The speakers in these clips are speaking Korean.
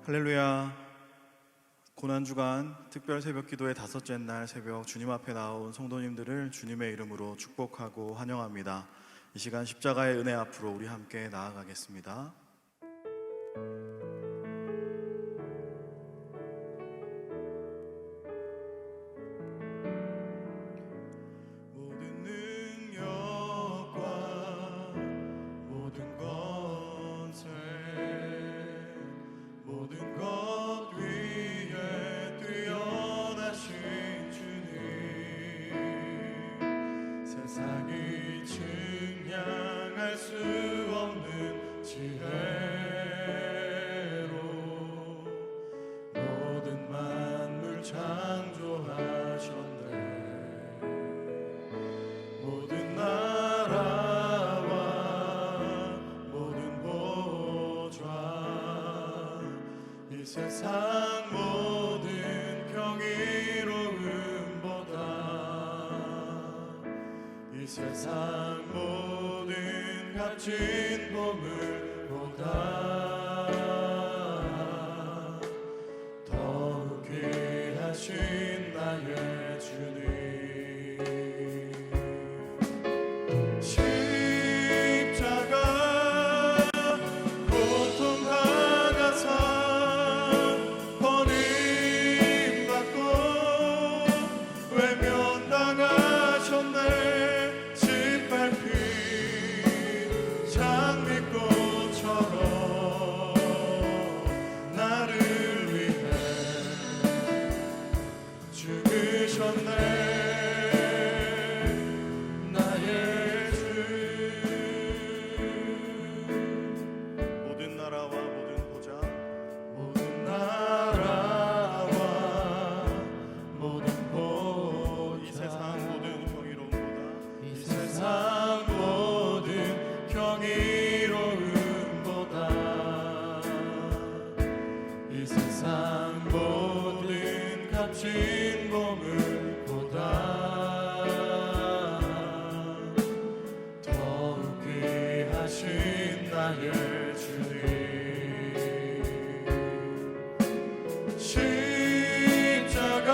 할렐루야. 고난주간 특별 새벽기도의 다섯째 날 새벽 주님 앞에 나온 성도님들을 주님의 이름으로 축복하고 환영합니다. 이 시간 십자가의 은혜 앞으로 우리 함께 나아가겠습니다. 세상이 증량할 수 없는 지혜로 모든 만물 창조하셨네. 모든 나라와 모든 보좌 이 세상 모든 경이로움보다 이 세상 모든 값진 보물보다 더욱 귀하신 나의 주님. 십자가 고통 당하사 버림받고 외면당하셨네. 이 세상 모든 값진 보물보다 더욱 귀하신 나의 주님. 십자가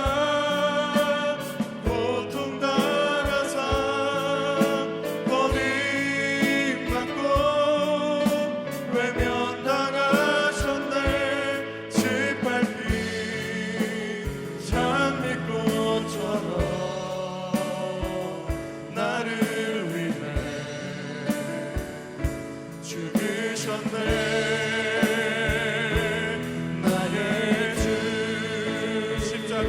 고통 당하사 버림받고 외면당하셨네. 나를 위해 죽으셨네. 나의 주 십자가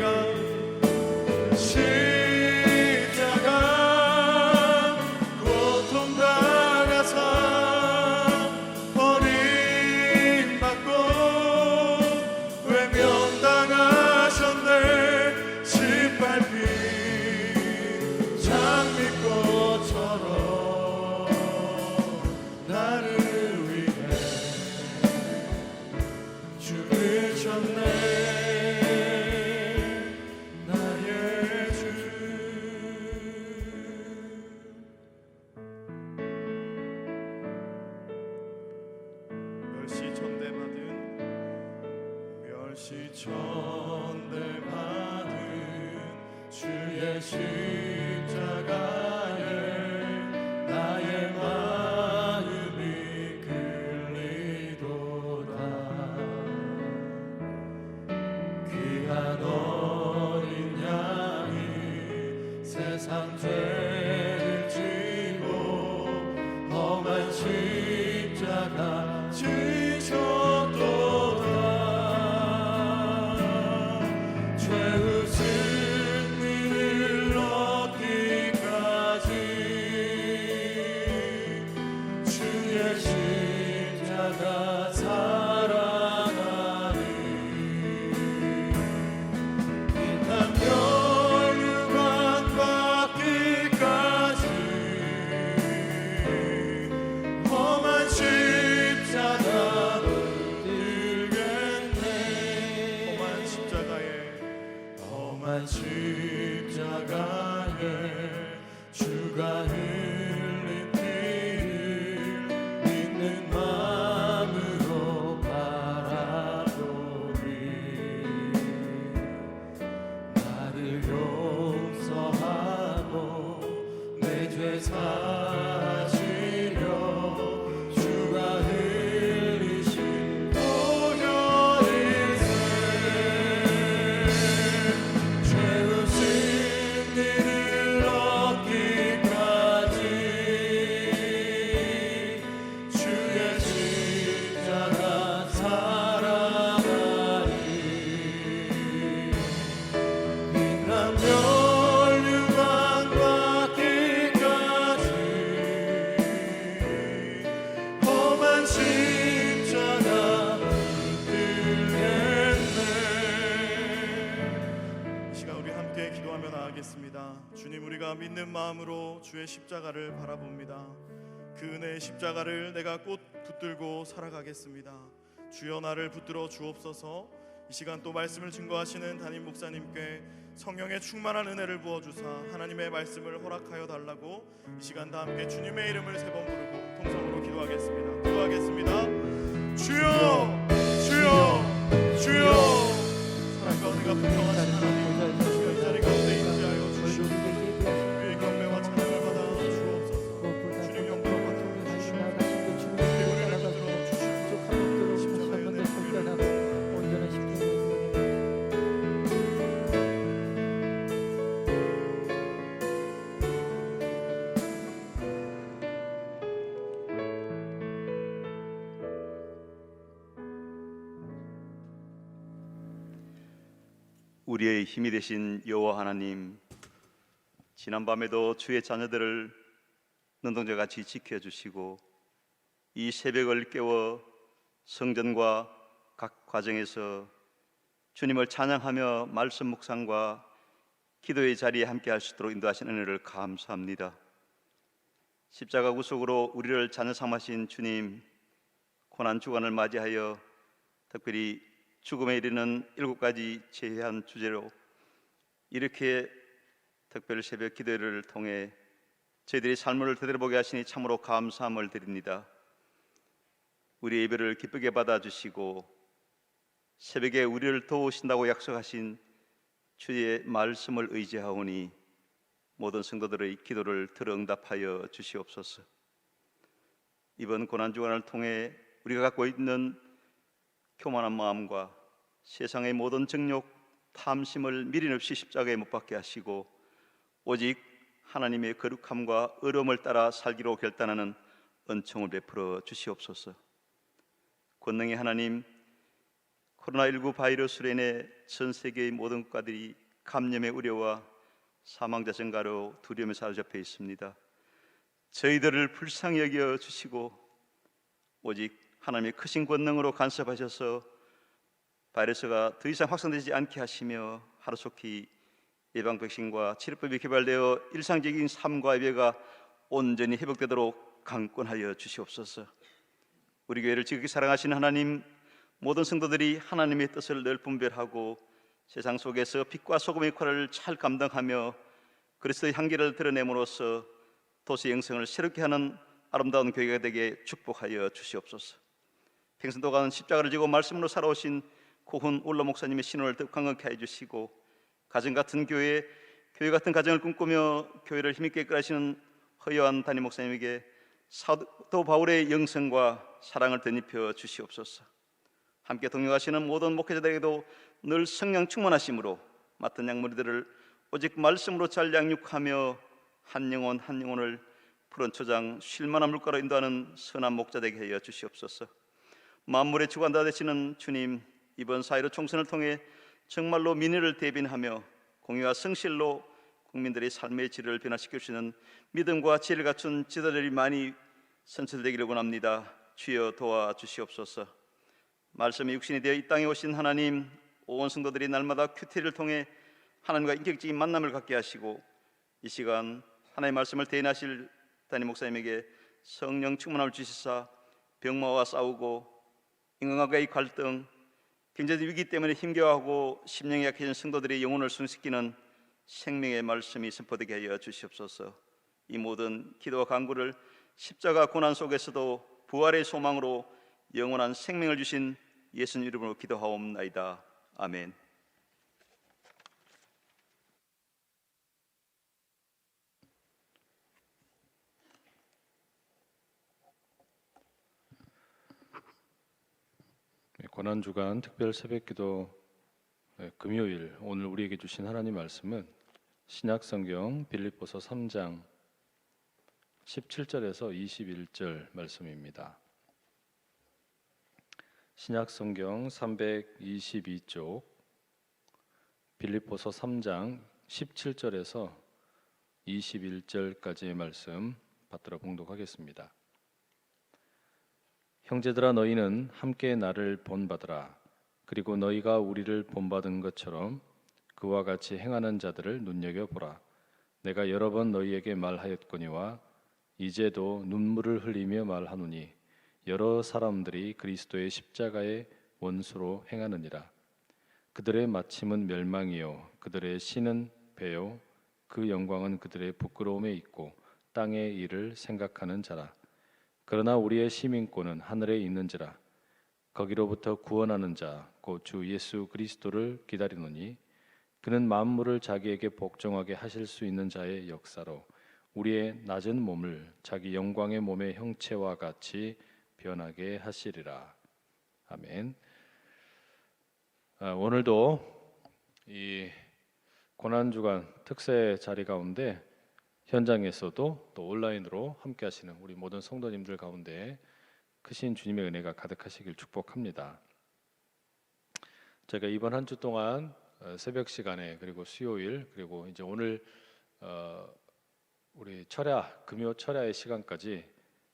고통 당하사 버림받고 외면당하셨네. 짓밟힌 장미꽃처럼 나를 위해 죽으셨네. 나의 주. 멸시천대받은 주의 십자가에 나의 마음이 끌리도다. 귀한 어린 양이 세상 죄를 지고 험한 십자가 지셨도다. 죄의 승리를 얻기까지 주의 십자가 사랑하리. 빛난 멸류관 받기까지 험한 십자가 들겠네. 험한 십자가에 주가 흘린 피를 믿는 마음으로 험한 십자가 붙들겠네. 이 시간 우리 함께 기도하며 나아가겠습니다. 주님, 우리가 믿는 마음으로 주의 십자가를 바라봅니다. 그 은혜의 십자가를 내가 꼭 붙들고 살아가겠습니다. 주여 나를 붙들어 주옵소서. 이 시간 또 말씀을 증거하시는 담임 목사님께 성령의 충만한 은혜를 부어주사 하나님의 말씀을 허락하여 달라고 이 시간 다 함께 주님의 이름을 세 번 부르고 통성으로 기도하겠습니다. 기도하겠습니다. 주여, 주여, 주여. 사랑 가운데가 풍성하신 하나님, 주여 이 자리 가운데 임재하여 주시옵소서. 주의 경배와 찬양을 받아 주옵소서. 주님 영광 받아 주시옵소서. 우리를 붙들어 주시옵소서. 십자가의 은혜 우리의 힘이 되신 여호와 하나님, 지난밤에도 주의 자녀들을 눈동자같이 지켜주시고 이 새벽을 깨워 성전과 각 과정에서 주님을 찬양하며 말씀 묵상과 기도의 자리에 함께 할 수 있도록 인도하신 은혜를 감사합니다. 십자가 구속으로 우리를 자녀 삼으신 주님, 고난 주간을 맞이하여 특별히 죽음에 이르는 7가지 제한 주제로 이렇게 특별 새벽 기도를 통해 저희들의 삶을 되돌아보게 하시니 참으로 감사함을 드립니다. 우리 예배를 기쁘게 받아주시고 새벽에 우리를 도우신다고 약속하신 주의 말씀을 의지하오니 모든 성도들의 기도를 들어 응답하여 주시옵소서. 이번 고난주간을 통해 우리가 갖고 있는 교만한 마음과 세상의 모든 정욕, 탐심을 미련 없이 십자가에 못 박게 하시고 오직 하나님의 거룩함과 의로움을 따라 살기로 결단하는 은총을 베풀어 주시옵소서. 권능의 하나님, 코로나19 바이러스로 인해 전 세계의 모든 국가들이 감염의 우려와 사망자 증가로 두려움에 사로잡혀 있습니다. 저희들을 불쌍히 여겨 주시고 오직 하나님의 크신 권능으로 간섭하셔서 바이러스가 더 이상 확산되지 않게 하시며 하루속히 예방 백신과 치료법이 개발되어 일상적인 삶과 예배가 온전히 회복되도록 강권하여 주시옵소서. 우리 교회를 지극히 사랑하시는 하나님, 모든 성도들이 하나님의 뜻을 늘 분별하고 세상 속에서 빛과 소금의 역할을 잘 감당하며 그리스도의 향기를 드러냄으로써 도시 영성을 새롭게 하는 아름다운 교회가 되게 축복하여 주시옵소서. 평생 동안 십자가를 지고 말씀으로 살아오신 고훈 울러 목사님의 신원을 더욱 강건케 해주시고 가정 같은 교회, 교회 같은 가정을 꿈꾸며 교회를 힘있게 이끌어가시는 허요한 담임 목사님에게 사도 바울의 영성과 사랑을 덧입혀 주시옵소서. 함께 동역하시는 모든 목회자들에게도 늘 성령 충만하심으로 맡은 양무리들을 오직 말씀으로 잘 양육하며 한 영혼 한 영혼을 푸른 초장 쉴만한 물가로 인도하는 선한 목자 되게 하여 주시옵소서. 만물의 주관자 되시는 주님, 이번 4.15 총선을 통해 정말로 민의를 대변하며 공의와 성실로 국민들의 삶의 질을 변화시켜 주시는 믿음과 지혜를 갖춘 지도자들이 많이 선출되기를 원합니다. 주여 도와주시옵소서. 말씀이 육신이 되어 이 땅에 오신 하나님, 온 성도들이 날마다 큐티를 통해 하나님과 인격적인 만남을 갖게 하시고 이 시간 하나님의 말씀을 대인하실 담임 목사님에게 성령 충만함을 주시사 병마와 싸우고 인간과의 갈등, 경제적 위기 때문에 힘겨워하고 심령이 약해진 성도들의 영혼을 순식기는 생명의 말씀이 선포되게 하여 주시옵소서. 이 모든 기도와 간구를 십자가 고난 속에서도 부활의 소망으로 영원한 생명을 주신 예수님 이름으로 기도하옵나이다. 아멘. 고난주간 특별 새벽기도 금요일, 오늘 우리에게 주신 하나님 말씀은 신약성경 빌립보서 3장 17절에서 21절 말씀입니다. 신약성경 322쪽 빌립보서 3장 17절에서 21절까지의 말씀 받들어 봉독하겠습니다. 형제들아 너희는 함께 나를 본받으라. 그리고 너희가 우리를 본받은 것처럼 그와 같이 행하는 자들을 눈여겨보라. 내가 여러 번 너희에게 말하였거니와 이제도 눈물을 흘리며 말하노니 여러 사람들이 그리스도의 십자가의 원수로 행하느니라. 그들의 마침은 멸망이요 그들의 신은 배요 그 영광은 그들의 부끄러움에 있고 땅의 일을 생각하는 자라. 그러나 우리의 시민권은 하늘에 있는지라. 거기로부터 구원하는 자 곧 주 예수 그리스도를 기다리노니 그는 만물을 자기에게 복종하게 하실 수 있는 자의 역사로 우리의 낮은 몸을 자기 영광의 몸의 형체와 같이 변하게 하시리라. 아멘. 오늘도 이 고난주간 특세 자리 가운데 현장에서도 또 온라인으로 함께 하시는 우리 모든 성도님들 가운데 크신 주님의 은혜가 가득하시길 축복합니다. 제가 이번 한 주 동안 새벽 시간에 그리고 수요일 그리고 이제 오늘 우리 철야 금요 철야의 시간까지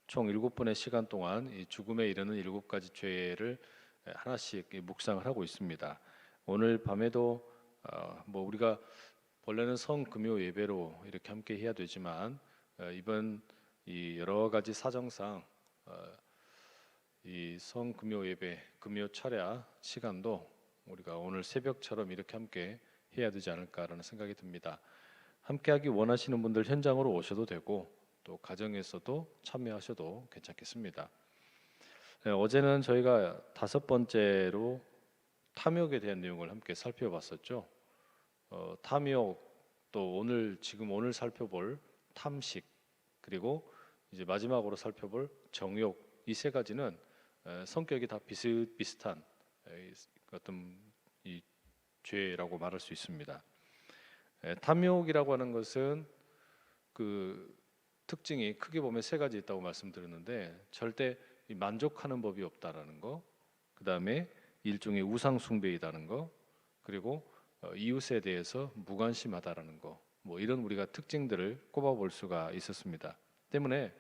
총 7번의 시간 동안 이 죽음에 이르는 7가지 죄를 하나씩 묵상을 하고 있습니다. 오늘 밤에도 뭐 우리가 원래는 성금요 예배로 이렇게 함께 해야 되지만 이번 이 여러 가지 사정상 이 성금요 예배 금요 철야 시간도 우리가 오늘 새벽처럼 이렇게 함께 해야 되지 않을까라는 생각이 듭니다. 함께하기 원하시는 분들 현장으로 오셔도 되고 또 가정에서도 참여하셔도 괜찮겠습니다. 어제는 저희가 5번째로 탐욕에 대한 내용을 함께 살펴봤었죠. 탐욕 또 지금 오늘 살펴볼 탐식 그리고 이제 마지막으로 살펴볼 정욕 이 세 가지는 성격이 다 비슷비슷한 어떤 이 죄라고 말할 수 있습니다. 탐욕이라고 하는 것은 그 특징이 크게 보면 3가지 있다고 말씀드렸는데 절대 만족하는 법이 없다라는 거, 그 다음에 일종의 우상 숭배이다는 거, 그리고 이웃에 대해서 무관심하다라는 거, 뭐 이런 우리가 특징들을 꼽아볼 수가 있었습니다. 때문에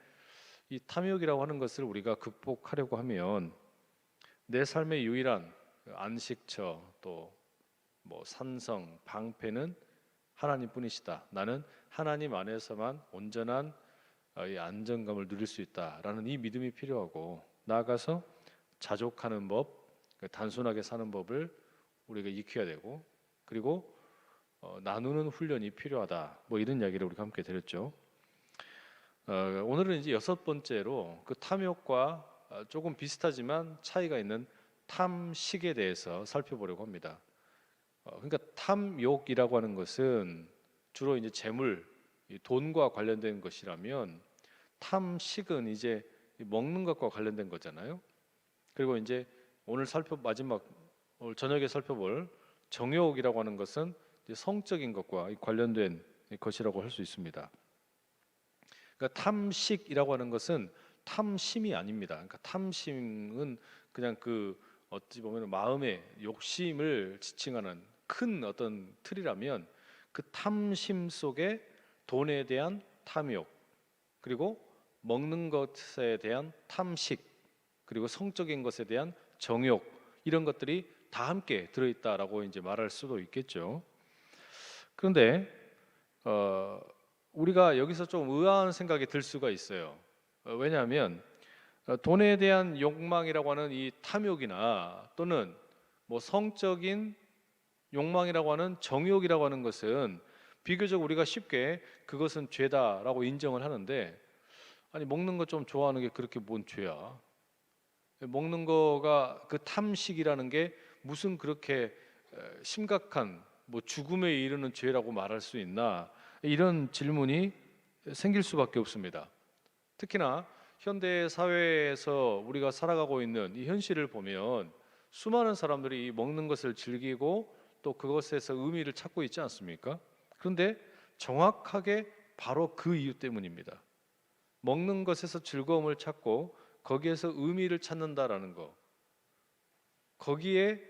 이 탐욕이라고 하는 것을 우리가 극복하려고 하면 내 삶의 유일한 안식처 또 뭐 산성 방패는 하나님뿐이시다. 나는 하나님 안에서만 온전한 이 안정감을 누릴 수 있다라는 이 믿음이 필요하고 나아가서 자족하는 법, 단순하게 사는 법을 우리가 익혀야 되고 그리고 나누는 훈련이 필요하다. 뭐 이런 이야기를 우리가 함께 드렸죠. 오늘은 이제 6번째로 그 탐욕과 조금 비슷하지만 차이가 있는 탐식에 대해서 살펴보려고 합니다. 그러니까 탐욕이라고 하는 것은 주로 이제 재물, 돈과 관련된 것이라면 탐식은 이제 먹는 것과 관련된 거잖아요. 그리고 이제 오늘 오늘 저녁에 살펴볼 정욕이라고 하는 것은 이제 성적인 것과 관련된 것이라고 할 수 있습니다. 그러니까 탐식이라고 하는 것은 탐심이 아닙니다. 그러니까 탐심은 그냥 그 어찌 보면 마음의 욕심을 지칭하는 큰 어떤 틀이라면 그 탐심 속에 돈에 대한 탐욕 그리고 먹는 것에 대한 탐식 그리고 성적인 것에 대한 정욕 이런 것들이 다 함께 들어있다라고 이제 말할 수도 있겠죠. 그런데 우리가 여기서 좀 의아한 생각이 들 수가 있어요. 왜냐하면 돈에 대한 욕망이라고 하는 이 탐욕이나 또는 뭐 성적인 욕망이라고 하는 정욕이라고 하는 것은 비교적 우리가 쉽게 그것은 죄다라고 인정을 하는데 아니 먹는 거 좀 좋아하는 게 그렇게 뭔 죄야? 먹는 거가 그 탐식이라는 게 무슨 그렇게 심각한 뭐 죽음에 이르는 죄라고 말할 수 있나? 이런 질문이 생길 수밖에 없습니다. 특히나 현대 사회에서 우리가 살아가고 있는 이 현실을 보면 수많은 사람들이 먹는 것을 즐기고 또 그것에서 의미를 찾고 있지 않습니까? 그런데 정확하게 바로 그 이유 때문입니다. 먹는 것에서 즐거움을 찾고 거기에서 의미를 찾는다라는 거, 거기에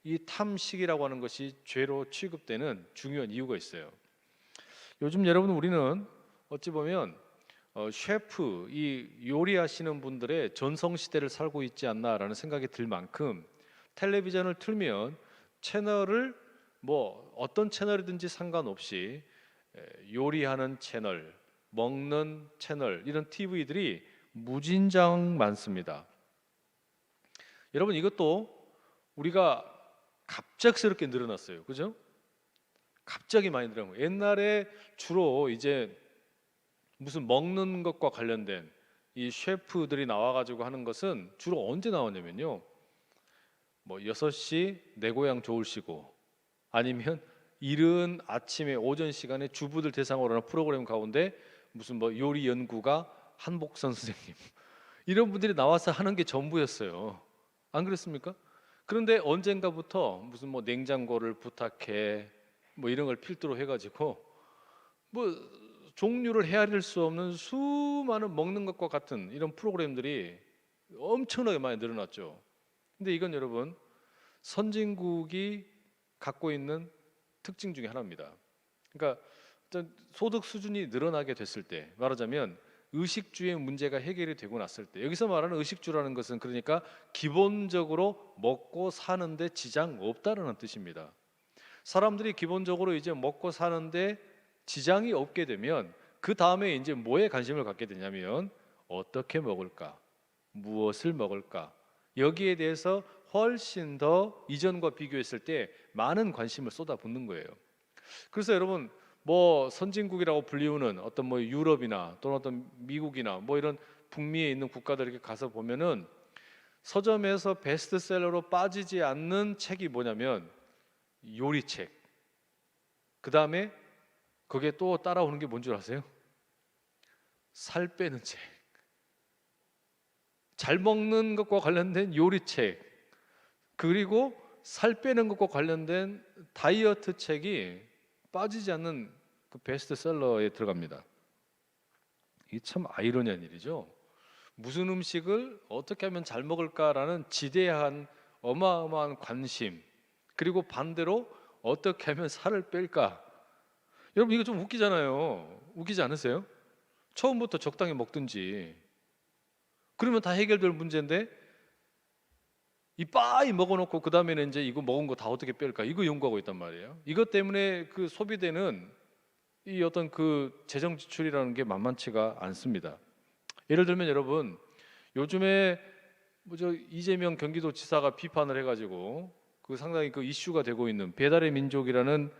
이 탐식이라고 하는 것이 죄로 취급되는 중요한 이유가 있어요. 요즘 여러분 우리는 어찌 보면 셰프, 이 요리하시는 분들의 전성 시대를 살고 있지 않나라는 생각이 들 만큼 텔레비전을 틀면 채널을 뭐 어떤 채널이든지 상관없이 요리하는 채널, 먹는 채널, 이런 TV들이 무진장 많습니다. 여러분, 이것도 우리가 갑작스럽게 늘어났어요. 그죠? 갑자기 많이 늘어난 거예요. 옛날에 주로 이제 무슨 먹는 것과 관련된 이 셰프들이 나와가지고 하는 것은 주로 언제 나왔냐면요, 뭐 6시 내 고향 좋을시고, 아니면 이른 아침에 오전 시간에 주부들 대상으로 하는 프로그램 가운데 무슨 뭐 요리 연구가 한복선 선생님 이런 분들이 나와서 하는 게 전부였어요. 안 그렇습니까? 그런데 언젠가부터 무슨 뭐 냉장고를 부탁해 뭐 이런 걸 필두로 해가지고 뭐 종류를 헤아릴 수 없는 수많은 먹는 것과 같은 이런 프로그램들이 엄청나게 많이 늘어났죠. 근데 이건 여러분, 선진국이 갖고 있는 특징 중에 하나입니다. 그러니까 어떤 소득 수준이 늘어나게 됐을 때, 말하자면 의식주의 문제가 해결이 되고 났을 때, 여기서 말하는 의식주라는 것은 그러니까 기본적으로 먹고 사는데 지장 없다라는 뜻입니다. 사람들이 기본적으로 이제 먹고 사는데 지장이 없게 되면 그 다음에 이제 뭐에 관심을 갖게 되냐면 어떻게 먹을까, 무엇을 먹을까, 여기에 대해서 훨씬 더 이전과 비교했을 때 많은 관심을 쏟아붓는 거예요. 그래서 여러분, 뭐 선진국이라고 불리우는 어떤 뭐 유럽이나 또는 어떤 미국이나 뭐 이런 북미에 있는 국가들 이렇게 가서 보면은 서점에서 베스트셀러로 빠지지 않는 책이 뭐냐면 요리책. 그 다음에 거기에 또 따라오는 게 뭔 줄 아세요? 살 빼는 책. 잘 먹는 것과 관련된 요리책, 그리고 살 빼는 것과 관련된 다이어트 책이 빠지지 않는 그 베스트셀러에 들어갑니다. 이게 참 아이러니한 일이죠. 무슨 음식을 어떻게 하면 잘 먹을까라는 지대한 어마어마한 관심, 그리고 반대로 어떻게 하면 살을 뺄까. 여러분, 이거 좀 웃기잖아요. 웃기지 않으세요? 처음부터 적당히 먹든지, 그러면 다 해결될 문제인데 이 빠이 먹어놓고 그 다음에는 이제 이거 먹은 거 다 어떻게 뺄까, 이거 연구하고 있단 말이에요. 이것 때문에 그 소비되는 이 어떤 그 재정 지출이라는 게 만만치가 않습니다. 예를 들면 여러분, 요즘에 뭐저 이재명 경기도지사가 비판을 해가지고 그 상당히 그 이슈가 되고 있는 배달의 민족이라는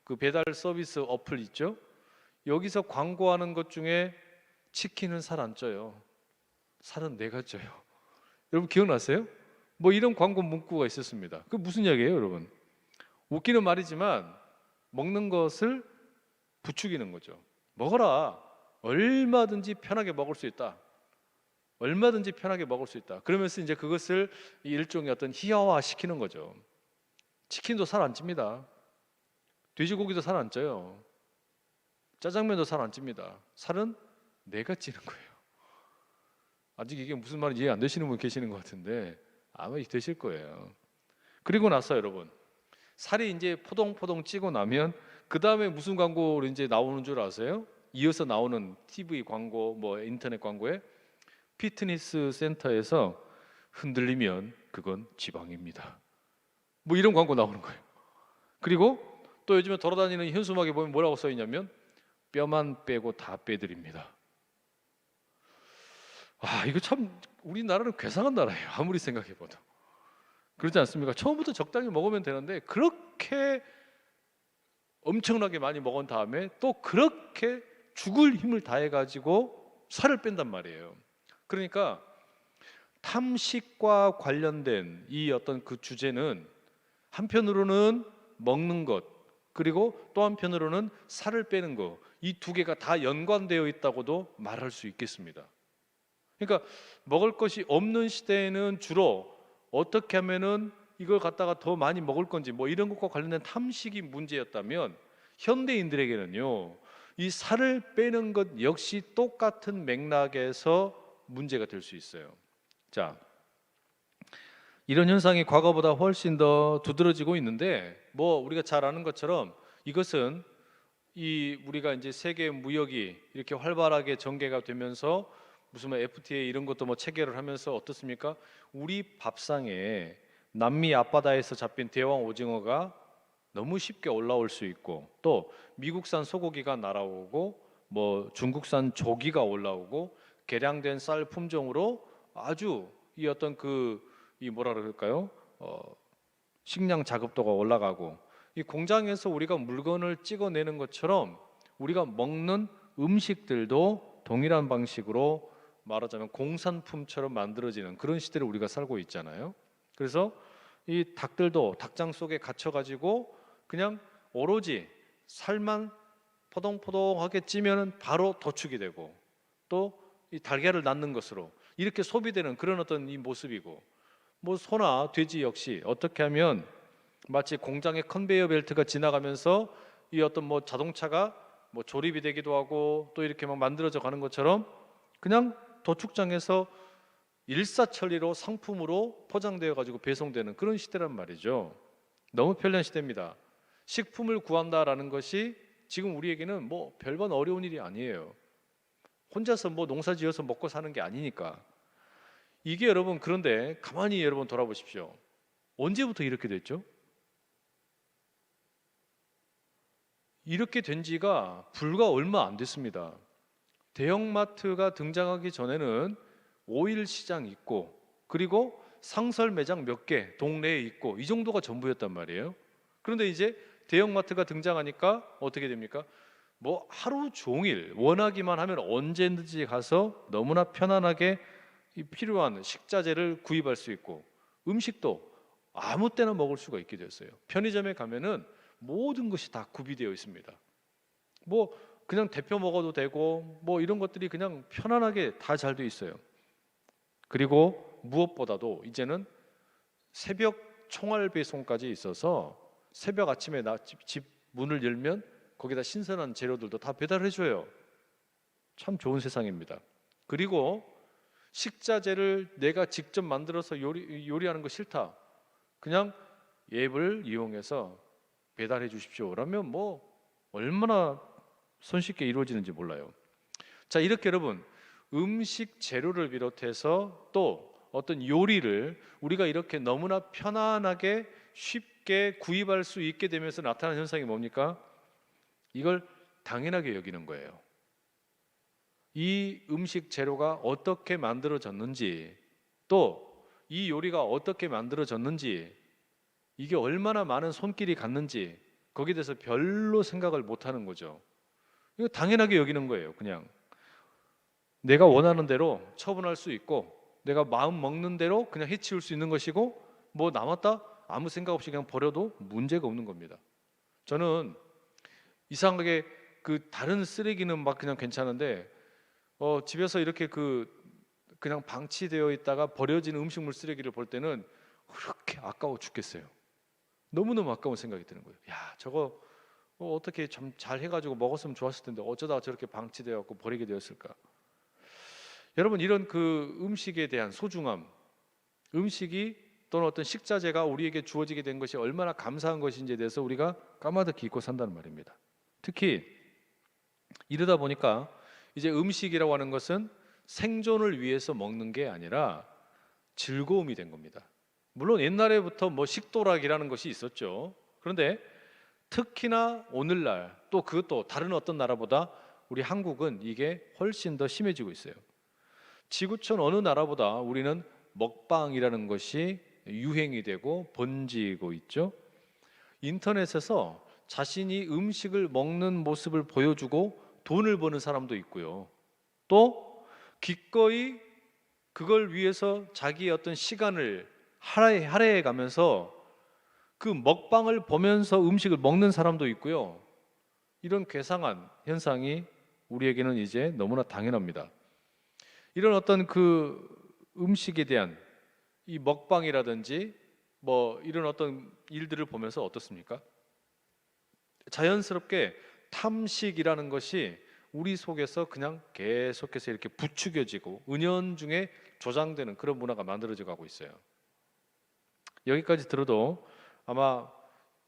그 배달 서비스 어플 있죠. 여기서 광고하는 것 중에 치킨은 살 안 쪄요, 살은 내가 쪄요. 여러분 기억나세요? 뭐 이런 광고 문구가 있었습니다. 그 무슨 이야기예요, 여러분? 웃기는 말이지만 먹는 것을 부추기는 거죠. 먹어라. 얼마든지 편하게 먹을 수 있다. 얼마든지 편하게 먹을 수 있다. 그러면서 이제 그것을 일종의 어떤 희화화 시키는 거죠. 치킨도 살 안 찝니다. 돼지고기도 살 안 쪄요. 짜장면도 살 안 찝니다. 살은 내가 찌는 거예요. 아직 이게 무슨 말인지 이해 안 되시는 분 계시는 것 같은데 아마 되실 거예요. 그리고 나서 여러분, 살이 이제 포동포동 찌고 나면 그 다음에 무슨 광고로 이제 나오는 줄 아세요? 이어서 나오는 TV 광고, 뭐 인터넷 광고에 피트니스 센터에서 흔들리면 그건 지방입니다. 뭐 이런 광고 나오는 거예요. 그리고 또 요즘에 돌아다니는 현수막에 보면 뭐라고 써 있냐면 뼈만 빼고 다 빼드립니다. 아, 이거 참 우리나라는 괴상한 나라예요. 아무리 생각해봐도. 그렇지 않습니까? 처음부터 적당히 먹으면 되는데 그렇게 엄청나게 많이 먹은 다음에 또 그렇게 죽을 힘을 다해가지고 살을 뺀단 말이에요. 그러니까 탐식과 관련된 이 어떤 그 주제는 한편으로는 먹는 것, 그리고 또 한편으로는 살을 빼는 것, 이 두 개가 다 연관되어 있다고도 말할 수 있겠습니다. 그러니까 먹을 것이 없는 시대에는 주로 어떻게 하면은 이걸 갖다가 더 많이 먹을 건지 뭐 이런 것과 관련된 탐식이 문제였다면, 현대인들에게는요, 이 살을 빼는 것 역시 똑같은 맥락에서 문제가 될 수 있어요. 자, 이런 현상이 과거보다 훨씬 더 두드러지고 있는데, 뭐 우리가 잘 아는 것처럼 이것은 이 우리가 이제 세계 무역이 이렇게 활발하게 전개가 되면서 무슨 뭐 FTA 이런 것도 뭐 체결을 하면서 어떻습니까? 우리 밥상에 남미 앞바다에서 잡힌 대왕 오징어가 너무 쉽게 올라올 수 있고, 또 미국산 소고기가 날아오고 뭐 중국산 조기가 올라오고 개량된 쌀 품종으로 아주 이 어떤 이 뭐라 그럴까요? 식량 자급도가 올라가고, 이 공장에서 우리가 물건을 찍어내는 것처럼 우리가 먹는 음식들도 동일한 방식으로 말하자면 공산품처럼 만들어지는 그런 시대를 우리가 살고 있잖아요. 그래서 이 닭들도 닭장 속에 갇혀가지고 그냥 오로지 살만 포동포동하게 찌면은 바로 도축이 되고, 또 이 달걀을 낳는 것으로 이렇게 소비되는 그런 어떤 이 모습이고, 뭐 소나 돼지 역시 어떻게 하면 마치 공장의 컨베이어 벨트가 지나가면서 이 어떤 뭐 자동차가 뭐 조립이 되기도 하고 또 이렇게 막 만들어져 가는 것처럼 그냥 도축장에서 일사천리로 상품으로 포장되어 가지고 배송되는 그런 시대란 말이죠. 너무 편리한 시대입니다. 식품을 구한다라는 것이 지금 우리에게는 뭐 별반 어려운 일이 아니에요. 혼자서 뭐 농사 지어서 먹고 사는 게 아니니까. 이게 여러분, 그런데 가만히 여러분 돌아보십시오. 언제부터 이렇게 됐죠? 이렇게 된 지가 불과 얼마 안 됐습니다. 대형마트가 등장하기 전에는 오일 시장 있고, 그리고 상설 매장 몇 개 동네에 있고, 이 정도가 전부였단 말이에요. 그런데 이제 대형마트가 등장하니까 어떻게 됩니까? 뭐 하루 종일 원하기만 하면 언제든지 가서 너무나 편안하게 이 필요한 식자재를 구입할 수 있고, 음식도 아무 때나 먹을 수가 있게 됐어요. 편의점에 가면은 모든 것이 다 구비되어 있습니다. 뭐 그냥 데펴 먹어도 되고 뭐 이런 것들이 그냥 편안하게 다 잘 돼 있어요. 그리고 무엇보다도 이제는 새벽 총알 배송까지 있어서 새벽 아침에 집 문을 열면 거기다 신선한 재료들도 다 배달해 줘요. 참 좋은 세상입니다. 그리고 식자재를 내가 직접 만들어서 요리하는 거 싫다, 그냥 앱을 이용해서 배달해 주십시오 라면 뭐 얼마나 손쉽게 이루어지는지 몰라요. 자, 이렇게 여러분, 음식 재료를 비롯해서 또 어떤 요리를 우리가 이렇게 너무나 편안하게 쉽게 구입할 수 있게 되면서 나타나는 현상이 뭡니까? 이걸 당연하게 여기는 거예요. 이 음식 재료가 어떻게 만들어졌는지, 또 이 요리가 어떻게 만들어졌는지, 이게 얼마나 많은 손길이 갔는지 거기에 대해서 별로 생각을 못 하는 거죠. 이거 당연하게 여기는 거예요. 그냥 내가 원하는 대로 처분할 수 있고, 내가 마음 먹는 대로 그냥 해치울 수 있는 것이고, 뭐 남았다 아무 생각 없이 그냥 버려도 문제가 없는 겁니다. 저는 이상하게 다른 쓰레기는 막 그냥 괜찮은데 집에서 이렇게 그냥 방치되어 있다가 버려진 음식물 쓰레기를 볼 때는 그렇게 아까워 죽겠어요. 너무너무 아까운 생각이 드는 거예요. 야, 저거 어떻게 참 잘 해가지고 먹었으면 좋았을 텐데 어쩌다가 저렇게 방치되어 갖고 버리게 되었을까. 여러분, 이런 음식에 대한 소중함, 음식이 또는 어떤 식자재가 우리에게 주어지게 된 것이 얼마나 감사한 것인지에 대해서 우리가 까마득히 잊고 산다는 말입니다. 특히 이러다 보니까 이제 음식이라고 하는 것은 생존을 위해서 먹는 게 아니라 즐거움이 된 겁니다. 물론 옛날에부터 뭐 식도락이라는 것이 있었죠. 그런데 특히나 오늘날, 또 그것도 다른 어떤 나라보다 우리 한국은 이게 훨씬 더 심해지고 있어요. 지구촌 어느 나라보다 우리는 먹방이라는 것이 유행이 되고 번지고 있죠. 인터넷에서 자신이 음식을 먹는 모습을 보여주고 돈을 버는 사람도 있고요. 또 기꺼이 그걸 위해서 자기의 어떤 시간을 할애해 가면서 그 먹방을 보면서 음식을 먹는 사람도 있고요. 이런 괴상한 현상이 우리에게는 이제 너무나 당연합니다. 이런 어떤 음식에 대한 이 먹방이라든지 뭐 이런 어떤 일들을 보면서 어떻습니까? 자연스럽게 탐식이라는 것이 우리 속에서 그냥 계속해서 이렇게 부추겨지고 은연중에 조장되는 그런 문화가 만들어져 가고 있어요. 여기까지 들어도 아마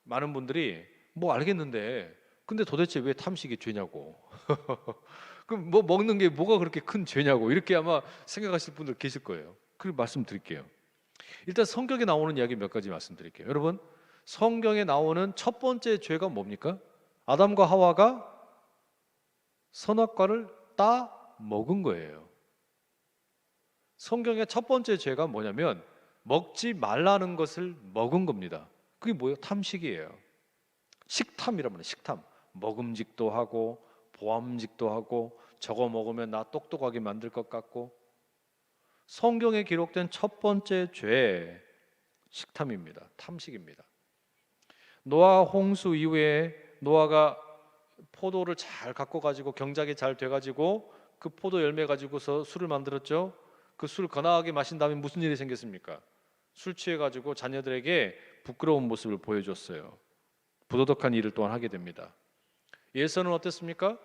많은 분들이 뭐 알겠는데 근데 도대체 왜 탐식이 죄냐고. 그럼 뭐 먹는 게 뭐가 그렇게 큰 죄냐고 이렇게 아마 생각하실 분들 계실 거예요. 그 말씀드릴게요. 일단 성경에 나오는 이야기 몇 가지 말씀드릴게요. 여러분, 성경에 나오는 첫 번째 죄가 뭡니까? 아담과 하와가 선악과를 따 먹은 거예요. 성경의 첫 번째 죄가 뭐냐면 먹지 말라는 것을 먹은 겁니다. 그게 뭐예요? 탐식이에요. 식탐이라고 해요. 식탐. 먹음직도 하고 보암직도 하고 저거 먹으면 나 똑똑하게 만들 것 같고. 성경에 기록된 첫 번째 죄, 식탐입니다. 탐식입니다. 노아 홍수 이후에 노아가 포도를 잘 갖고 가지고 경작이 잘 돼가지고 그 포도 열매 가지고서 술을 만들었죠. 그 술 거나하게 마신 다음에 무슨 일이 생겼습니까? 술 취해가지고 자녀들에게 부끄러운 모습을 보여줬어요. 부도덕한 일을 또한 하게 됩니다. 예서는 어땠습니까?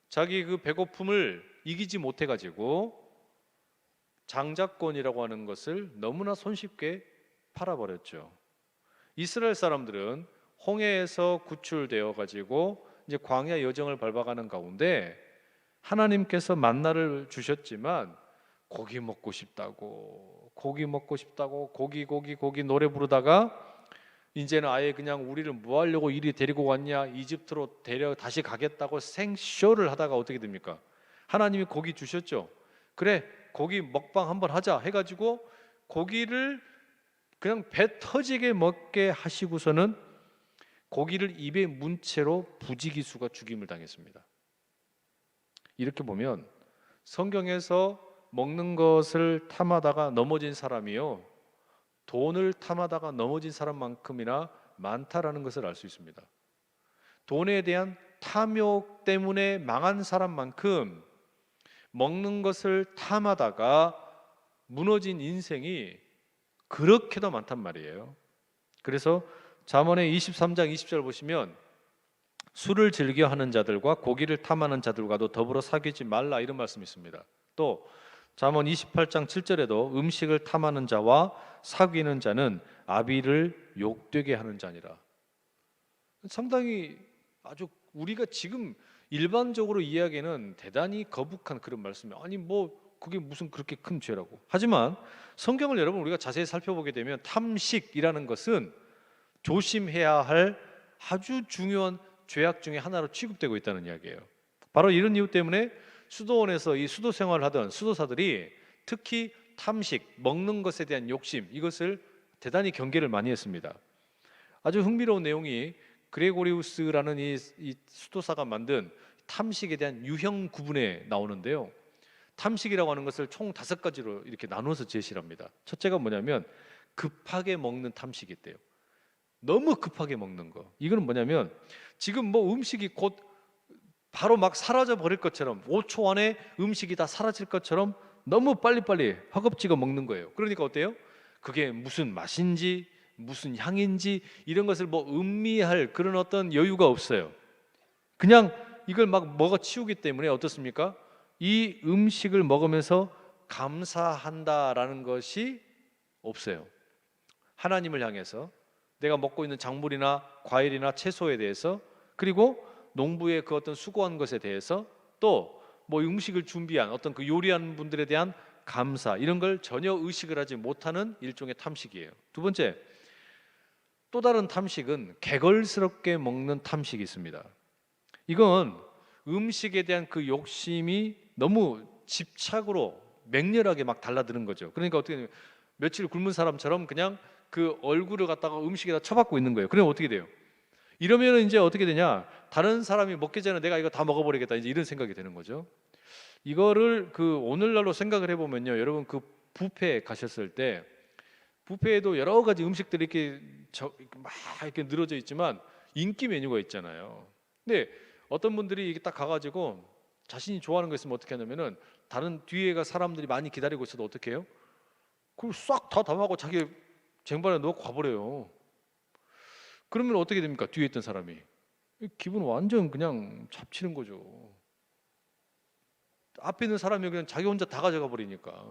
자기 그 배고픔을 이기지 못해가지고 장자권이라고 하는 것을 너무나 손쉽게 팔아버렸죠. 이스라엘 사람들은 홍해에서 구출되어 가지고 이제 광야 여정을 밟아가는 가운데 하나님께서 만나를 주셨지만 고기 먹고 싶다고 고기 노래 부르다가 이제는 아예 그냥 우리를 뭐 하려고 이리 데리고 왔냐, 이집트로 다시 가겠다고 생쇼를 하다가 어떻게 됩니까? 하나님이 고기 주셨죠. 그래, 고기 먹방 한번 하자 해가지고 고기를 그냥 배 터지게 먹게 하시고서는 고기를 입에 문 채로 부지기수가 죽임을 당했습니다. 이렇게 보면 성경에서 먹는 것을 탐하다가 넘어진 사람이요, 돈을 탐하다가 넘어진 사람만큼이나 많다라는 것을 알 수 있습니다. 돈에 대한 탐욕 때문에 망한 사람만큼 먹는 것을 탐하다가 무너진 인생이 그렇게도 많단 말이에요. 그래서 잠언의 23장 20절 보시면 술을 즐겨 하는 자들과 고기를 탐하는 자들과도 더불어 사귀지 말라 이런 말씀이 있습니다. 또 잠언 28장 7절에도 음식을 탐하는 자와 사귀는 자는 아비를 욕되게 하는 자니라. 상당히 아주 우리가 지금 일반적으로 이야기는 대단히 거북한 그런 말씀이에요. 아니 뭐 그게 무슨 그렇게 큰 죄라고. 하지만 성경을 여러분 우리가 자세히 살펴보게 되면 탐식이라는 것은 조심해야 할 아주 중요한 죄악 중에 하나로 취급되고 있다는 이야기예요. 바로 이런 이유 때문에 수도원에서 이 수도 생활을 하던 수도사들이 특히 탐식, 먹는 것에 대한 욕심, 이것을 대단히 경계를 많이 했습니다. 아주 흥미로운 내용이 그레고리우스라는 이 수도사가 만든 탐식에 대한 유형 구분에 나오는데요. 탐식이라고 하는 것을 총 5가지로 이렇게 나누어서 제시를 합니다. 첫째가 뭐냐면 급하게 먹는 탐식이 있대요. 너무 급하게 먹는 거. 이거는 뭐냐면 지금 뭐 음식이 곧 바로 막 사라져 버릴 것처럼 5초 안에 음식이 다 사라질 것처럼 너무 빨리빨리 허겁지겁 먹는 거예요. 그러니까 어때요? 그게 무슨 맛인지 무슨 향인지 이런 것을 뭐 음미할 그런 어떤 여유가 없어요. 그냥 이걸 막 먹어 치우기 때문에 어떻습니까? 이 음식을 먹으면서 감사한다라는 것이 없어요. 하나님을 향해서 내가 먹고 있는 작물이나 과일이나 채소에 대해서, 그리고 농부의 그 어떤 수고한 것에 대해서, 또 뭐 음식을 준비한 어떤 그 요리하는 분들에 대한 감사, 이런 걸 전혀 의식을 하지 못하는 일종의 탐식이에요. 두 번째, 또 다른 탐식은 개걸스럽게 먹는 탐식이 있습니다. 이건 음식에 대한 그 욕심이 너무 집착으로 맹렬하게 막 달라드는 거죠. 그러니까 어떻게 되냐면 며칠 굶은 사람처럼 그냥 그 얼굴을 갖다가 음식에다 쳐박고 있는 거예요. 그러면 어떻게 돼요? 이러면 이제 어떻게 되냐? 다른 사람이 먹기 전에 내가 이거 다 먹어버리겠다, 이제 이런 생각이 되는 거죠. 이거를 그 오늘날로 생각을 해보면요, 여러분 그 뷔페에 가셨을 때 뷔페에도 여러 가지 음식들이 이렇게 막 이렇게 늘어져 있지만 인기 메뉴가 있잖아요. 근데 어떤 분들이 이게 딱 가가지고 자신이 좋아하는 거 있으면 어떻게 하냐면은 다른 뒤에가 사람들이 많이 기다리고 있어도 어떻게 해요? 그걸 싹 다 담아고 자기 쟁반에 넣고 가버려요. 그러면 어떻게 됩니까? 뒤에 있던 사람이 기분 완전 그냥 잡치는 거죠. 앞에 있는 사람이 그냥 자기 혼자 다 가져가 버리니까.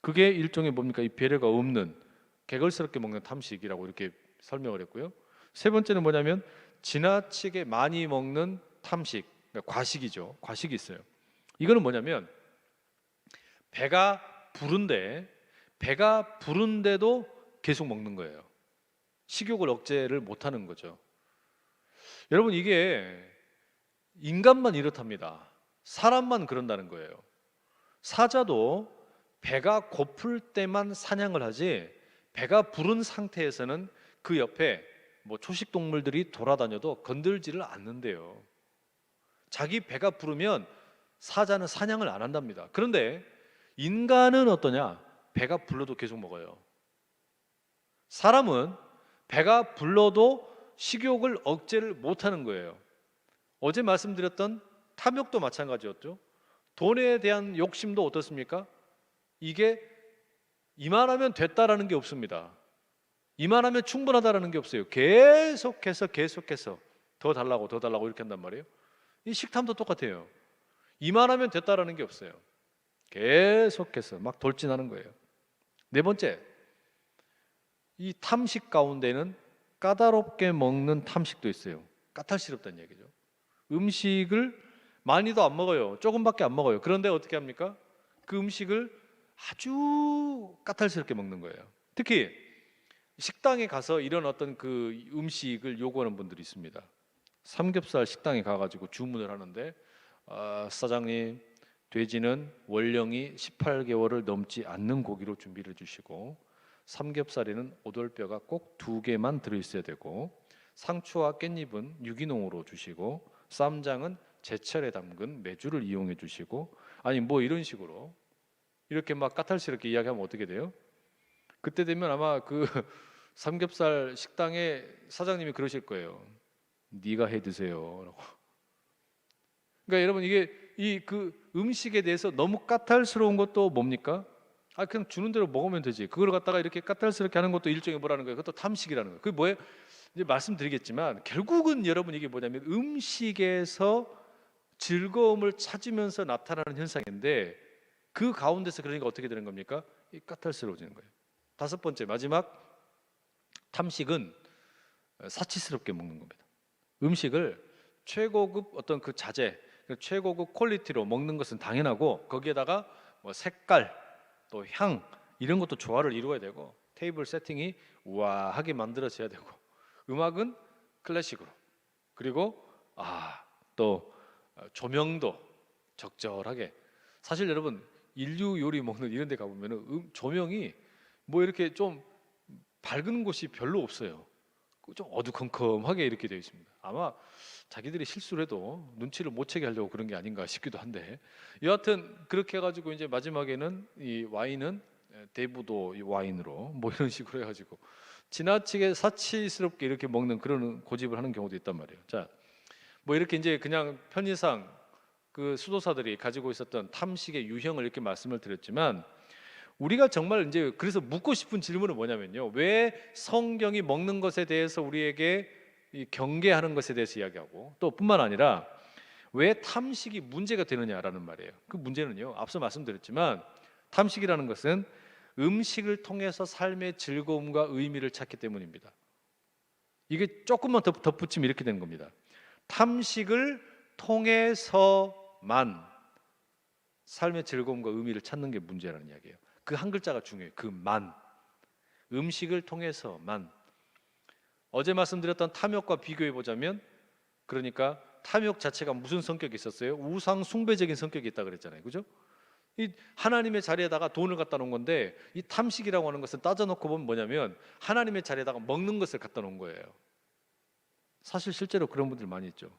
그게 일종의 뭡니까? 이 배려가 없는 개걸스럽게 먹는 탐식이라고 이렇게 설명을 했고요. 세 번째는 뭐냐면 지나치게 많이 먹는 탐식, 그러니까 과식이죠. 과식이 있어요. 이거는 뭐냐면 배가 부른데도 계속 먹는 거예요. 식욕을 억제를 못하는 거죠. 여러분, 이게 인간만 이렇답니다. 사람만 그런다는 거예요. 사자도 배가 고플 때만 사냥을 하지, 배가 부른 상태에서는 그 옆에 뭐 초식 동물들이 돌아다녀도 건들지를 않는데요. 자기 배가 부르면 사자는 사냥을 안 한답니다. 그런데 인간은 어떠냐? 배가 불러도 계속 먹어요. 사람은 배가 불러도 식욕을 억제를 못하는 거예요. 어제 말씀드렸던 탐욕도 마찬가지였죠. 돈에 대한 욕심도 어떻습니까? 이게 이만하면 됐다라는 게 없습니다. 이만하면 충분하다라는 게 없어요. 계속해서 더 달라고 이렇게 한단 말이에요. 이 식탐도 똑같아요. 이만하면 됐다라는 게 없어요. 계속해서 막 돌진하는 거예요. 네 번째, 이 탐식 가운데는 까다롭게 먹는 탐식도 있어요. 까탈스럽다는 얘기죠. 음식을 많이도 안 먹어요. 조금밖에 안 먹어요. 그런데 어떻게 합니까? 그 음식을 아주 까탈스럽게 먹는 거예요. 특히 식당에 가서 이런 어떤 그 음식을 요구하는 분들이 있습니다. 삼겹살 식당에 가가지고 주문을 하는데, 사장님, 돼지는 원령이 18개월을 넘지 않는 고기로 준비를 해주시고, 삼겹살에는 오돌뼈가 꼭 2개만 들어있어야 되고, 상추와 깻잎은 유기농으로 주시고, 쌈장은 제철에 담근 메주를 이용해 주시고, 아니 뭐 이런 식으로 이렇게 막 까탈스럽게 이야기하면 어떻게 돼요? 그때 되면 아마 그 삼겹살 식당의 사장님이 그러실 거예요. 네가 해 드세요. 그러니까 여러분, 이게 이 그 음식에 대해서 너무 까탈스러운 것도 뭡니까? 그냥 주는 대로 먹으면 되지. 그걸 갖다가 이렇게 까탈스럽게 하는 것도 일종의 뭐라는 거예요? 그것도 탐식이라는 거예요. 그게 뭐예요? 이제 말씀드리겠지만 결국은 여러분 이게 뭐냐면 음식에서 즐거움을 찾으면서 나타나는 현상인데, 그 가운데서 그러니까 어떻게 되는 겁니까? 이 까탈스러워지는 거예요. 다섯 번째, 마지막, 탐식은 사치스럽게 먹는 겁니다. 음식을 최고급 어떤 그 자재, 최고급 퀄리티로 먹는 것은 당연하고, 거기에다가 뭐 색깔, 또 향, 이런 것도 조화를 이루어야 되고, 테이블 세팅이 우아하게 만들어져야 되고, 음악은 클래식으로, 그리고 또 조명도 적절하게. 사실 여러분, 인류 요리 먹는 이런 데 가보면 조명이 뭐 이렇게 좀 밝은 곳이 별로 없어요. 좀 어두컴컴하게 이렇게 되어 있습니다. 아마 자기들이 실수를 해도 눈치를 못 채게 하려고 그런 게 아닌가 싶기도 한데, 여하튼 그렇게 해가지고 이제 마지막에는 이 와인은 대부도 와인으로 뭐 이런 식으로 해가지고 지나치게 사치스럽게 이렇게 먹는 그런 고집을 하는 경우도 있단 말이에요. 자, 뭐 이렇게 이제 그냥 편의상 그 수도사들이 가지고 있었던 탐식의 유형을 이렇게 말씀을 드렸지만, 우리가 정말 이제 그래서 묻고 싶은 질문은 뭐냐면요, 왜 성경이 먹는 것에 대해서 우리에게 이 경계하는 것에 대해서 이야기하고, 또 뿐만 아니라 왜 탐식이 문제가 되느냐라는 말이에요. 그 문제는요, 앞서 말씀드렸지만 탐식이라는 것은 음식을 통해서 삶의 즐거움과 의미를 찾기 때문입니다. 이게 조금만 더 덧붙이면 이렇게 되는 겁니다. 탐식을 통해서만 삶의 즐거움과 의미를 찾는 게 문제라는 이야기예요. 그 한 글자가 중요해요. 그 만. 음식을 통해서만. 어제 말씀드렸던 탐욕과 비교해 보자면, 그러니까 탐욕 자체가 무슨 성격이 있었어요? 우상 숭배적인 성격이 있다 그랬잖아요. 그죠? 이 하나님의 자리에다가 돈을 갖다 놓은 건데, 이 탐식이라고 하는 것은 따져놓고 보면 뭐냐면 하나님의 자리에다가 먹는 것을 갖다 놓은 거예요. 사실 실제로 그런 분들 많이 있죠.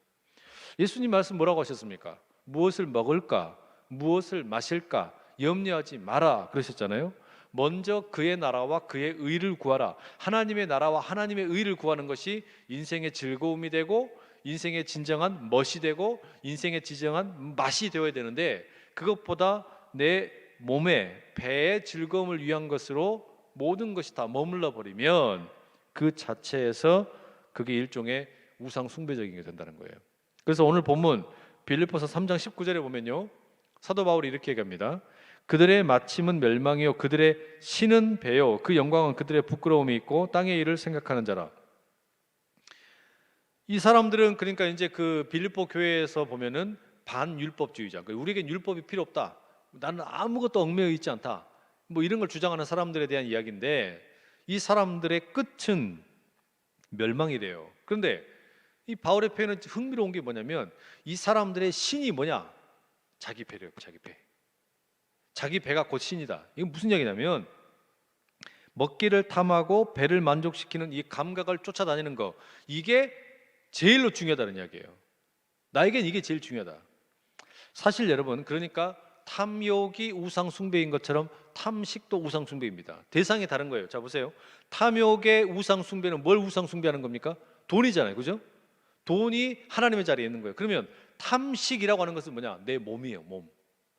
예수님 말씀 뭐라고 하셨습니까? 무엇을 먹을까, 무엇을 마실까 염려하지 마라 그러셨잖아요. 먼저 그의 나라와 그의 의를 구하라. 하나님의 나라와 하나님의 의를 구하는 것이 인생의 즐거움이 되고, 인생의 진정한 멋이 되고, 인생의 진정한 맛이 되어야 되는데, 그것보다 내 몸에, 배의 즐거움을 위한 것으로 모든 것이 다 머물러 버리면 그 자체에서 그게 일종의 우상 숭배적인 게 된다는 거예요. 그래서 오늘 본문 빌립보서 3장 19절에 보면요, 사도 바울이 이렇게 얘기합니다. 그들의 마침은 멸망이요 그들의 신은 배요 그 영광은 그들의 부끄러움이 있고 땅의 일을 생각하는 자라. 이 사람들은 그러니까 이제 그 빌립보 교회에서 보면은 반율법주의자. 우리에겐 율법이 필요 없다. 나는 아무것도 얽매여 있지 않다. 뭐 이런 걸 주장하는 사람들에 대한 이야기인데 이 사람들의 끝은 멸망이래요. 그런데 이 바울의 표현은 흥미로운 게 뭐냐면 이 사람들의 신이 뭐냐? 자기 배래요. 자기 배. 자기 배가 곧 신이다. 이건 무슨 얘기냐면 먹기를 탐하고 배를 만족시키는 이 감각을 쫓아다니는 거, 이게 제일로 중요하다는 이야기예요. 나에겐 이게 제일 중요하다. 사실 여러분, 그러니까 탐욕이 우상 숭배인 것처럼 탐식도 우상 숭배입니다. 대상이 다른 거예요. 자 보세요. 탐욕의 우상 숭배는 뭘 우상 숭배하는 겁니까? 돈이잖아요. 그죠? 돈이 하나님의 자리에 있는 거예요. 그러면 탐식이라고 하는 것은 뭐냐? 내 몸이에요. 몸.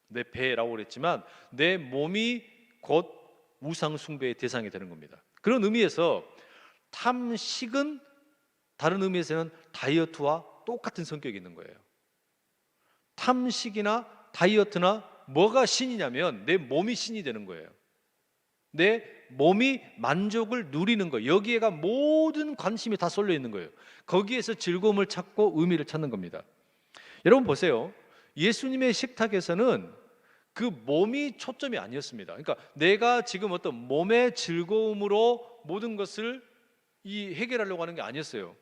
내 배라고 그랬지만 내 몸이 곧 우상 숭배의 대상이 되는 겁니다. 그런 의미에서 탐식은 다른 의미에서는 다이어트와 똑같은 성격이 있는 거예요. 탐식이나 다이어트나 뭐가 신이냐면 내 몸이 신이 되는 거예요. 내 몸이 만족을 누리는 거, 여기에가 모든 관심이 다 쏠려 있는 거예요. 거기에서 즐거움을 찾고 의미를 찾는 겁니다. 여러분 보세요. 예수님의 식탁에서는 그 몸이 초점이 아니었습니다. 그러니까 내가 지금 어떤 몸의 즐거움으로 모든 것을 해결하려고 하는 게 아니었어요.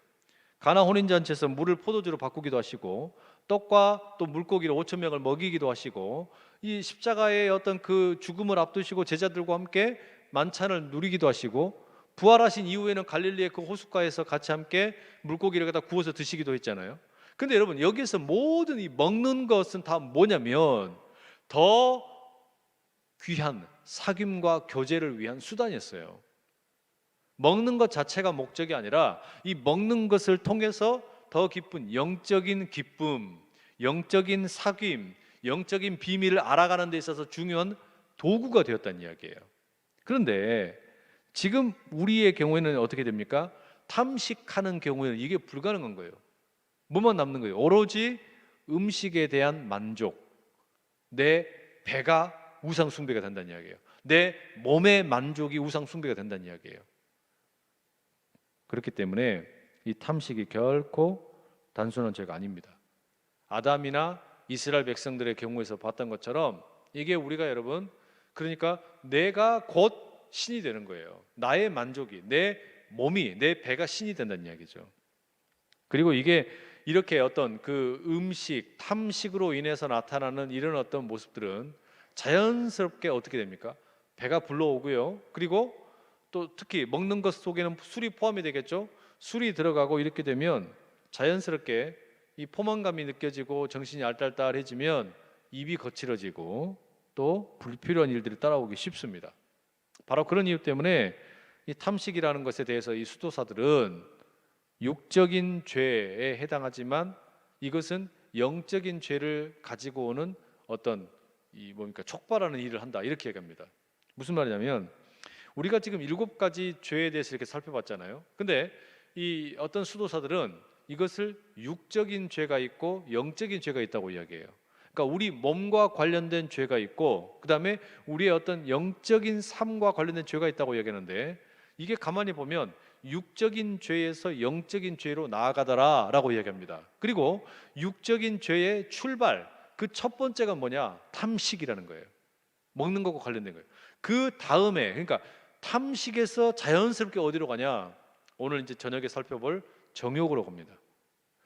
가나 혼인잔치에서 물을 포도주로 바꾸기도 하시고 떡과 또 물고기를 5천 명을 먹이기도 하시고 이 십자가의 어떤 그 죽음을 앞두시고 제자들과 함께 만찬을 누리기도 하시고 부활하신 이후에는 갈릴리의 그 호숫가에서 같이 함께 물고기를 갖다 구워서 드시기도 했잖아요. 근데 여러분 여기에서 모든 이 먹는 것은 다 뭐냐면 더 귀한 사귐과 교제를 위한 수단이었어요. 먹는 것 자체가 목적이 아니라 이 먹는 것을 통해서 더 깊은 영적인 기쁨, 영적인 사귐, 영적인 비밀을 알아가는 데 있어서 중요한 도구가 되었다는 이야기예요. 그런데 지금 우리의 경우에는 어떻게 됩니까? 탐식하는 경우에는 이게 불가능한 거예요. 뭐만 남는 거예요? 오로지 음식에 대한 만족, 내 배가 우상 숭배가 된다는 이야기예요. 내 몸의 만족이 우상 숭배가 된다는 이야기예요. 그렇기 때문에 이 탐식이 결코 단순한 죄가 아닙니다. 아담이나 이스라엘 백성들의 경우에서 봤던 것처럼 이게 우리가 여러분 그러니까 내가 곧 신이 되는 거예요. 나의 만족이, 내 몸이, 내 배가 신이 된다는 이야기죠. 그리고 이게 이렇게 어떤 그 음식, 탐식으로 인해서 나타나는 이런 어떤 모습들은 자연스럽게 어떻게 됩니까? 배가 불러오고요. 그리고 또 특히 먹는 것 속에는 술이 포함이 되겠죠. 술이 들어가고 이렇게 되면 자연스럽게 이 포만감이 느껴지고 정신이 알딸딸해지면 입이 거칠어지고 또 불필요한 일들이 따라오기 쉽습니다. 바로 그런 이유 때문에 이 탐식이라는 것에 대해서 이 수도사들은 육적인 죄에 해당하지만 이것은 영적인 죄를 가지고 오는 어떤 촉발하는 일을 한다 이렇게 얘기합니다. 무슨 말이냐면 우리가 지금 7가지 죄에 대해서 이렇게 살펴봤잖아요. 근데 이 어떤 수도사들은 이것을 육적인 죄가 있고 영적인 죄가 있다고 이야기해요. 그러니까 우리 몸과 관련된 죄가 있고 그다음에 우리의 어떤 영적인 삶과 관련된 죄가 있다고 이야기하는데 이게 가만히 보면 육적인 죄에서 영적인 죄로 나아가더라라고 이야기합니다. 그리고 육적인 죄의 출발, 그 첫 번째가 뭐냐? 탐식이라는 거예요. 먹는 것과 관련된 거예요. 그 다음에 그러니까 탐식에서 자연스럽게 어디로 가냐? 오늘 이제 저녁에 살펴볼 정욕으로 갑니다.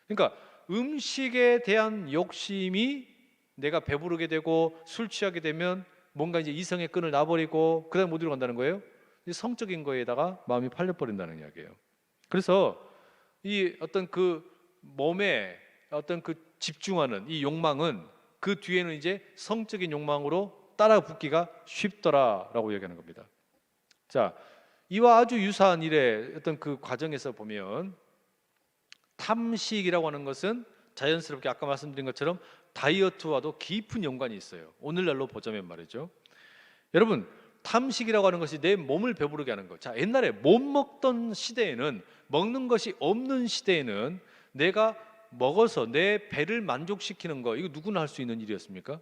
그러니까 음식에 대한 욕심이 내가 배부르게 되고 술 취하게 되면 뭔가 이제 이성의 끈을 놔버리고 그다음 어디로 간다는 거예요? 성적인 거에다가 마음이 팔려버린다는 이야기예요. 그래서 이 어떤 그 몸에 어떤 그 집중하는 이 욕망은 그 뒤에는 이제 성적인 욕망으로 따라 붙기가 쉽더라라고 얘기하는 겁니다. 자, 이와 아주 유사한 일의 어떤 그 과정에서 보면 탐식이라고 하는 것은 자연스럽게 아까 말씀드린 것처럼 다이어트와도 깊은 연관이 있어요. 오늘날로 보자면 말이죠. 여러분, 탐식이라고 하는 것이 내 몸을 배부르게 하는 것. 자, 옛날에 못 먹던 시대에는, 먹는 것이 없는 시대에는 내가 먹어서 내 배를 만족시키는 거, 이거 누구나 할 수 있는 일이었습니까?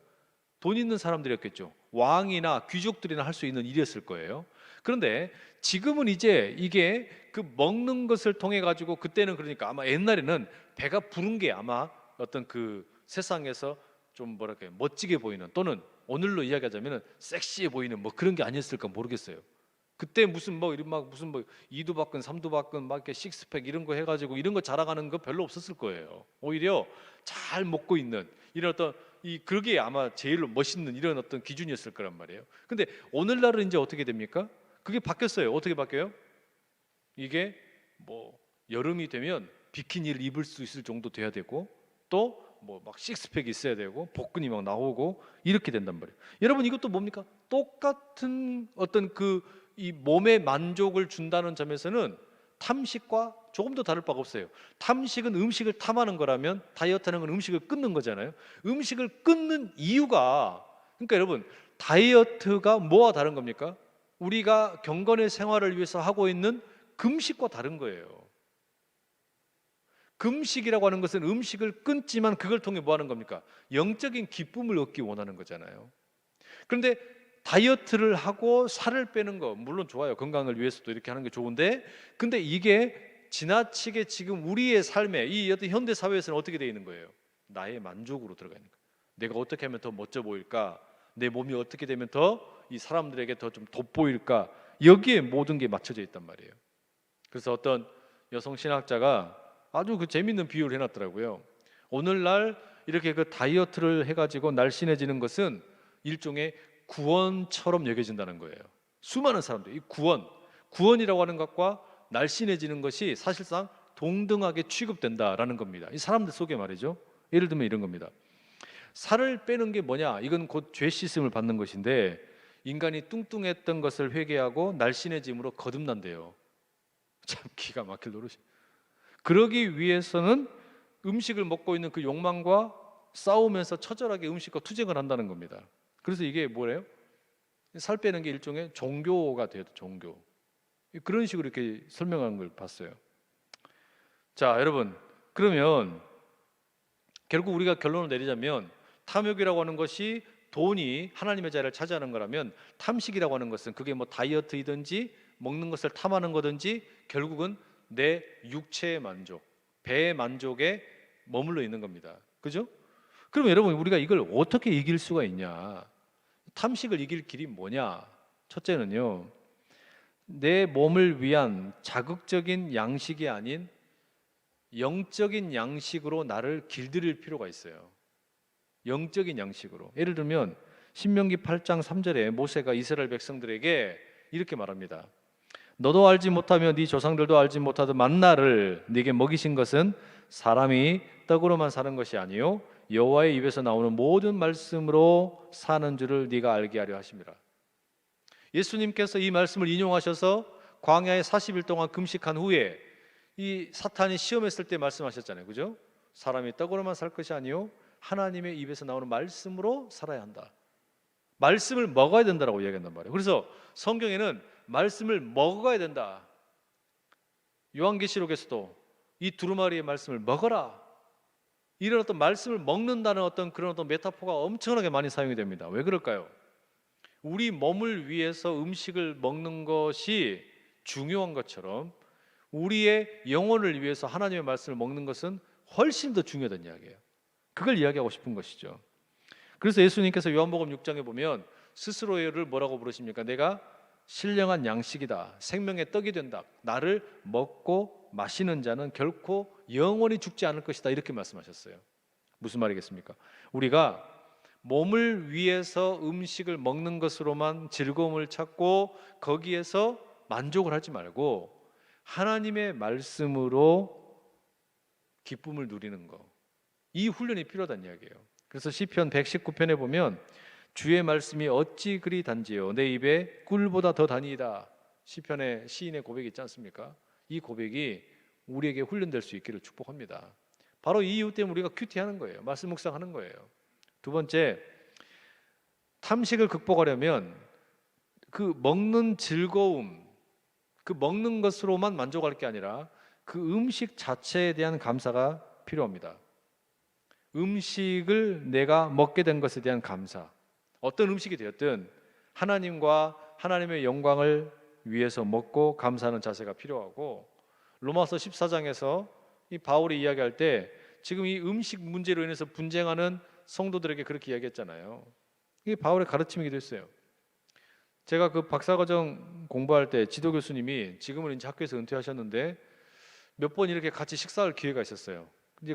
돈 있는 사람들이었겠죠. 왕이나 귀족들이나 할 수 있는 일이었을 거예요. 그런데 지금은 이제 이게 그 먹는 것을 통해 가지고, 그때는 그러니까 아마 옛날에는 배가 부른 게 아마 어떤 그 세상에서 좀 뭐랄까요, 멋지게 보이는, 또는 오늘로 이야기하자면 섹시해 보이는 뭐 그런 게 아니었을까 모르겠어요. 그때 무슨 뭐 이런 막 무슨 뭐 이두박근 삼두박근 막 이렇게 식스팩 이런 거 해가지고 이런 거 자랑하는 거 별로 없었을 거예요. 오히려 잘 먹고 있는 이런 어떤 그게 아마 제일 멋있는 이런 어떤 기준이었을 거란 말이에요. 근데 오늘날은 이제 어떻게 됩니까? 그게 바뀌었어요. 어떻게 바뀌어요? 이게 뭐 여름이 되면 비키니를 입을 수 있을 정도 돼야 되고, 또 뭐 막 식스팩이 있어야 되고 복근이 막 나오고 이렇게 된단 말이에요. 여러분, 이것도 뭡니까? 똑같은 어떤 이 몸에 만족을 준다는 점에서는 탐식과 조금 더 다를 바가 없어요. 탐식은 음식을 탐하는 거라면 다이어트하는 건 음식을 끊는 거잖아요. 음식을 끊는 이유가, 그러니까 여러분, 다이어트가 뭐와 다른 겁니까? 우리가 경건의 생활을 위해서 하고 있는 금식과 다른 거예요. 금식이라고 하는 것은 음식을 끊지만 그걸 통해 뭐 하는 겁니까? 영적인 기쁨을 얻기 원하는 거잖아요. 그런데 다이어트를 하고 살을 빼는 거 물론 좋아요. 건강을 위해서도 이렇게 하는 게 좋은데, 근데 이게 지나치게 지금 우리의 삶에 이 어떤 현대 사회에서는 어떻게 되어 있는 거예요? 나의 만족으로 들어가 있는 거예요. 내가 어떻게 하면 더 멋져 보일까? 내 몸이 어떻게 되면 더 이 사람들에게 더 좀 돋보일까? 여기에 모든 게 맞춰져 있단 말이에요. 그래서 어떤 여성 신학자가 아주 그 재밌는 비유를 해놨더라고요. 오늘날 이렇게 그 다이어트를 해가지고 날씬해지는 것은 일종의 구원처럼 여겨진다는 거예요. 수많은 사람들, 이 구원이라고 하는 것과 날씬해지는 것이 사실상 동등하게 취급된다라는 겁니다. 이 사람들 속에 말이죠. 예를 들면 이런 겁니다. 살을 빼는 게 뭐냐? 이건 곧 죄 씻음을 받는 것인데, 인간이 뚱뚱했던 것을 회개하고 날씬해짐으로 거듭난대요. 참 기가 막힐 노릇이. 그러기 위해서는 음식을 먹고 있는 그 욕망과 싸우면서 처절하게 음식과 투쟁을 한다는 겁니다. 그래서 이게 뭐래요? 살 빼는 게 일종의 종교가 돼요. 종교. 그런 식으로 이렇게 설명하는 걸 봤어요. 자, 여러분, 그러면 결국 우리가 결론을 내리자면, 탐욕이라고 하는 것이 돈이 하나님의 자리를 차지하는 거라면, 탐식이라고 하는 것은 그게 뭐 다이어트이든지 먹는 것을 탐하는 거든지 결국은 내 육체의 만족, 배의 만족에 머물러 있는 겁니다. 그죠? 그럼 여러분, 우리가 이걸 어떻게 이길 수가 있냐? 탐식을 이길 길이 뭐냐? 첫째는요, 내 몸을 위한 자극적인 양식이 아닌 영적인 양식으로 나를 길들일 필요가 있어요. 영적인 양식으로. 예를 들면 신명기 8장 3절에 모세가 이스라엘 백성들에게 이렇게 말합니다. 너도 알지 못하며 네 조상들도 알지 못하던 만나를 네게 먹이신 것은 사람이 떡으로만 사는 것이 아니요 여호와의 입에서 나오는 모든 말씀으로 사는 줄을 네가 알게 하려 하심이라. 예수님께서 이 말씀을 인용하셔서 광야에 40일 동안 금식한 후에 이 사탄이 시험했을 때 말씀하셨잖아요. 그죠? 사람이 떡으로만 살 것이 아니요 하나님의 입에서 나오는 말씀으로 살아야 한다. 말씀을 먹어야 된다라고 이야기한단 말이에요. 그래서 성경에는 말씀을 먹어야 된다. 요한계시록에서도 이 두루마리의 말씀을 먹어라. 이런 어떤 말씀을 먹는다는 어떤 그런 어떤 메타포가 엄청나게 많이 사용이 됩니다. 왜 그럴까요? 우리 몸을 위해서 음식을 먹는 것이 중요한 것처럼 우리의 영혼을 위해서 하나님의 말씀을 먹는 것은 훨씬 더 중요하다는 이야기예요. 그걸 이야기하고 싶은 것이죠. 그래서 예수님께서 요한복음 6장에 보면 스스로를 뭐라고 부르십니까? 내가 신령한 양식이다. 생명의 떡이 된다. 나를 먹고 마시는 자는 결코 영원히 죽지 않을 것이다. 이렇게 말씀하셨어요. 무슨 말이겠습니까? 우리가 몸을 위해서 음식을 먹는 것으로만 즐거움을 찾고 거기에서 만족을 하지 말고 하나님의 말씀으로 기쁨을 누리는 거, 이 훈련이 필요하다는 이야기예요. 그래서 시편 119편에 보면 주의 말씀이 어찌 그리 단지요 내 입에 꿀보다 더 단이다. 시편의 시인의 고백이 있지 않습니까? 이 고백이 우리에게 훈련될 수 있기를 축복합니다. 바로 이 이유 때문에 우리가 큐티하는 거예요. 말씀 묵상하는 거예요. 두 번째, 탐식을 극복하려면 그 먹는 즐거움, 그 먹는 것으로만 만족할 게 아니라 그 음식 자체에 대한 감사가 필요합니다. 음식을 내가 먹게 된 것에 대한 감사. 어떤 음식이 되었든 하나님과 하나님의 영광을 위해서 먹고 감사하는 자세가 필요하고, 로마서 14장에서 이 바울이 이야기할 때 지금 이 음식 문제로 인해서 분쟁하는 성도들에게 그렇게 이야기했잖아요. 이게 바울의 가르침이기도 했어요. 제가 그 박사과정 공부할 때 지도 교수님이, 지금은 이제 학교에서 은퇴하셨는데, 몇 번 이렇게 같이 식사할 기회가 있었어요.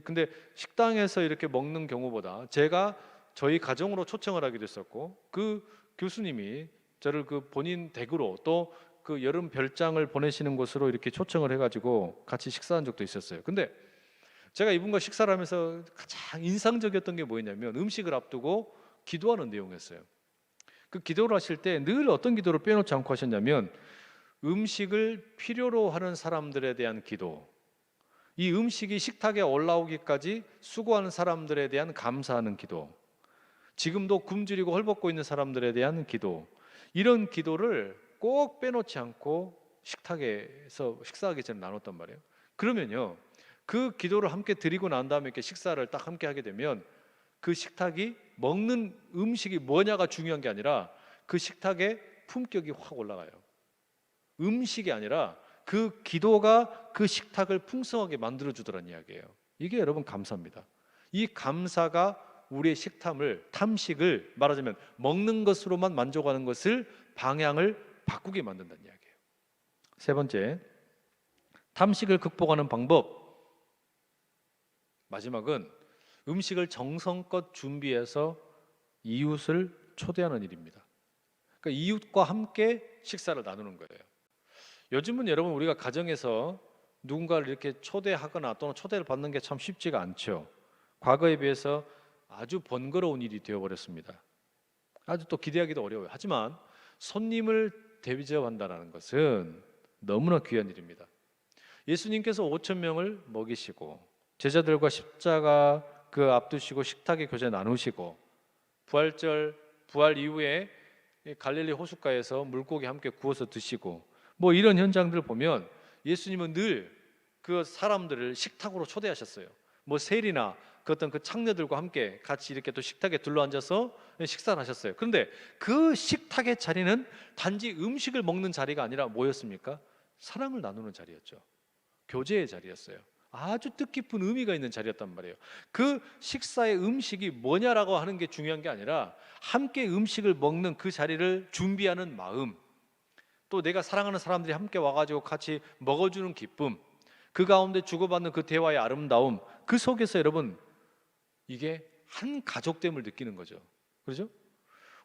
근데 식당에서 이렇게 먹는 경우보다 제가 저희 가정으로 초청을 하기도 했었고, 그 교수님이 저를 그 본인 댁으로 또 그 여름 별장을 보내시는 곳으로 이렇게 초청을 해가지고 같이 식사한 적도 있었어요. 근데 제가 이분과 식사를 하면서 가장 인상적이었던 게 뭐였냐면, 음식을 앞두고 기도하는 내용이었어요. 그 기도를 하실 때 늘 어떤 기도를 빼놓지 않고 하셨냐면, 음식을 필요로 하는 사람들에 대한 기도, 이 음식이 식탁에 올라오기까지 수고하는 사람들에 대한 감사하는 기도, 지금도 굶주리고 헐벗고 있는 사람들에 대한 기도, 이런 기도를 꼭 빼놓지 않고 식탁에서 식사하기 전에 나눴단 말이에요. 그러면요, 그 기도를 함께 드리고 난 다음에 이렇게 식사를 딱 함께 하게 되면, 그 식탁이 먹는 음식이 뭐냐가 중요한 게 아니라 그 식탁의 품격이 확 올라가요. 음식이 아니라 그 기도가 그 식탁을 풍성하게 만들어주더란 이야기예요. 이게 여러분 감사입니다. 이 감사가 우리의 탐식을 말하자면 먹는 것으로만 만족하는 것을 방향을 바꾸게 만든다는 이야기예요. 세 번째, 탐식을 극복하는 방법. 마지막은 음식을 정성껏 준비해서 이웃을 초대하는 일입니다. 그러니까 이웃과 함께 식사를 나누는 거예요. 요즘은 여러분, 우리가 가정에서 누군가를 이렇게 초대하거나 또는 초대를 받는 게 참 쉽지가 않죠. 과거에 비해서 아주 번거로운 일이 되어버렸습니다. 아주 또 기대하기도 어려워요. 하지만 손님을 대접한다는 것은 너무나 귀한 일입니다. 예수님께서 5,000명을 먹이시고 제자들과 십자가 그 앞두시고 식탁의 교제 나누시고, 부활절 부활 이후에 갈릴리 호숫가에서 물고기 함께 구워서 드시고, 뭐 이런 현장들을 보면 예수님은 늘 그 사람들을 식탁으로 초대하셨어요. 뭐 세리나 그 어떤 그 창녀들과 함께 같이 이렇게 또 식탁에 둘러앉아서 식사를 하셨어요. 그런데 그 식탁의 자리는 단지 음식을 먹는 자리가 아니라 뭐였습니까? 사랑을 나누는 자리였죠. 교제의 자리였어요. 아주 뜻깊은 의미가 있는 자리였단 말이에요. 그 식사의 음식이 뭐냐라고 하는 게 중요한 게 아니라 함께 음식을 먹는 그 자리를 준비하는 마음, 또 내가 사랑하는 사람들이 함께 와가지고 같이 먹어주는 기쁨, 그 가운데 주고받는 그 대화의 아름다움, 그 속에서 여러분, 이게 한 가족됨을 느끼는 거죠. 그렇죠?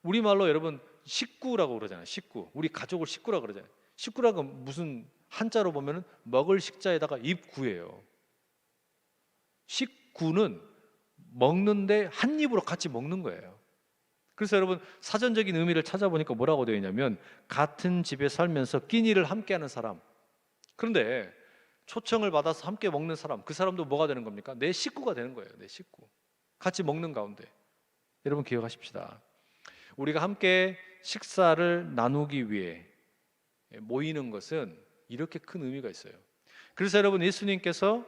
우리말로 여러분 식구라고 그러잖아요. 식구. 우리 가족을 식구라고 그러잖아요. 식구라고 무슨 한자로 보면은 먹을 식자에다가 입구예요. 식구는 먹는데 한 입으로 같이 먹는 거예요. 그래서 여러분, 사전적인 의미를 찾아보니까 뭐라고 되어 있냐면, 같은 집에 살면서 끼니를 함께하는 사람. 그런데 초청을 받아서 함께 먹는 사람, 그 사람도 뭐가 되는 겁니까? 내 식구가 되는 거예요. 내 식구. 같이 먹는 가운데 여러분 기억하십시다. 우리가 함께 식사를 나누기 위해 모이는 것은 이렇게 큰 의미가 있어요. 그래서 여러분, 예수님께서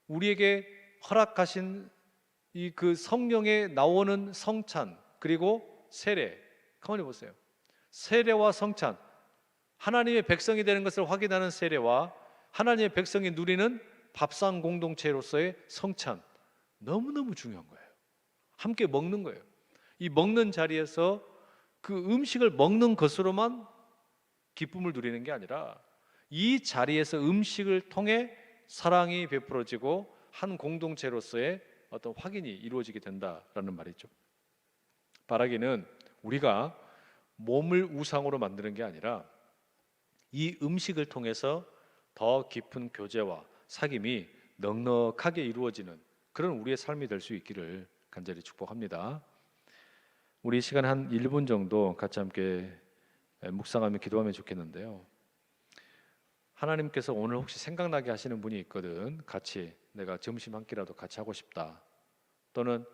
우리에게 허락하신 이 그 성령에 나오는 성찬, 그리고 세례, 가만히 보세요. 세례와 성찬, 하나님의 백성이 되는 것을 확인하는 세례와 하나님의 백성이 누리는 밥상 공동체로서의 성찬, 너무너무 중요한 거예요. 함께 먹는 거예요. 이 먹는 자리에서 그 음식을 먹는 것으로만 기쁨을 누리는 게 아니라, 이 자리에서 음식을 통해 사랑이 베풀어지고 한 공동체로서의 어떤 확인이 이루어지게 된다라는 말이죠. 바라기는 우리가 몸을 우상으로 만드는 게 아니라 이 음식을 통해서 더 깊은 교제와 사귐이 넉넉하게 이루어지는 그런 우리의 삶이 될 수 있기를 간절히 축복합니다. 우리 시간 한 1분 정도 같이 함께 묵상하며 기도하면 좋겠는데요. 하나님께서 오늘 혹시 생각나게 하시는 분이 있거든, 같이 내가 점심 한 끼라도 같이 하고 싶다, 또는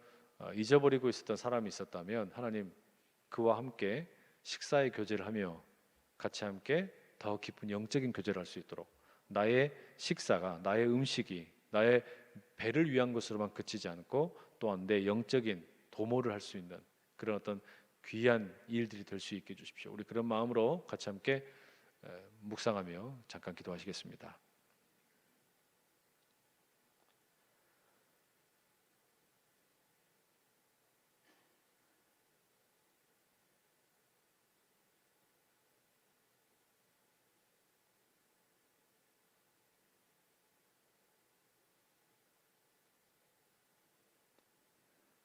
잊어버리고 있었던 사람이 있었다면 하나님 그와 함께 식사의 교제를 하며 같이 함께 더 깊은 영적인 교제를 할 수 있도록, 나의 식사가, 나의 음식이 나의 배를 위한 것으로만 그치지 않고 또한 내 영적인 도모를 할 수 있는 그런 어떤 귀한 일들이 될 수 있게 해주십시오. 우리 그런 마음으로 같이 함께 묵상하며 잠깐 기도하시겠습니다.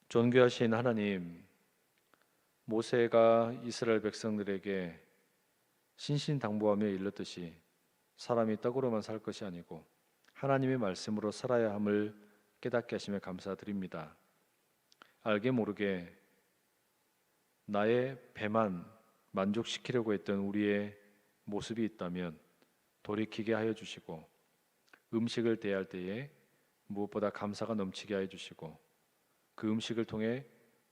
존귀하신 하나님, 모세가 이스라엘 백성들에게 신신당부하며 일렀듯이 사람이 떡으로만 살 것이 아니고 하나님의 말씀으로 살아야 함을 깨닫게 하시며 감사드립니다. 알게 모르게 나의 배만 만족시키려고 했던 우리의 모습이 있다면 돌이키게 하여 주시고, 음식을 대할 때에 무엇보다 감사가 넘치게 하여 주시고, 그 음식을 통해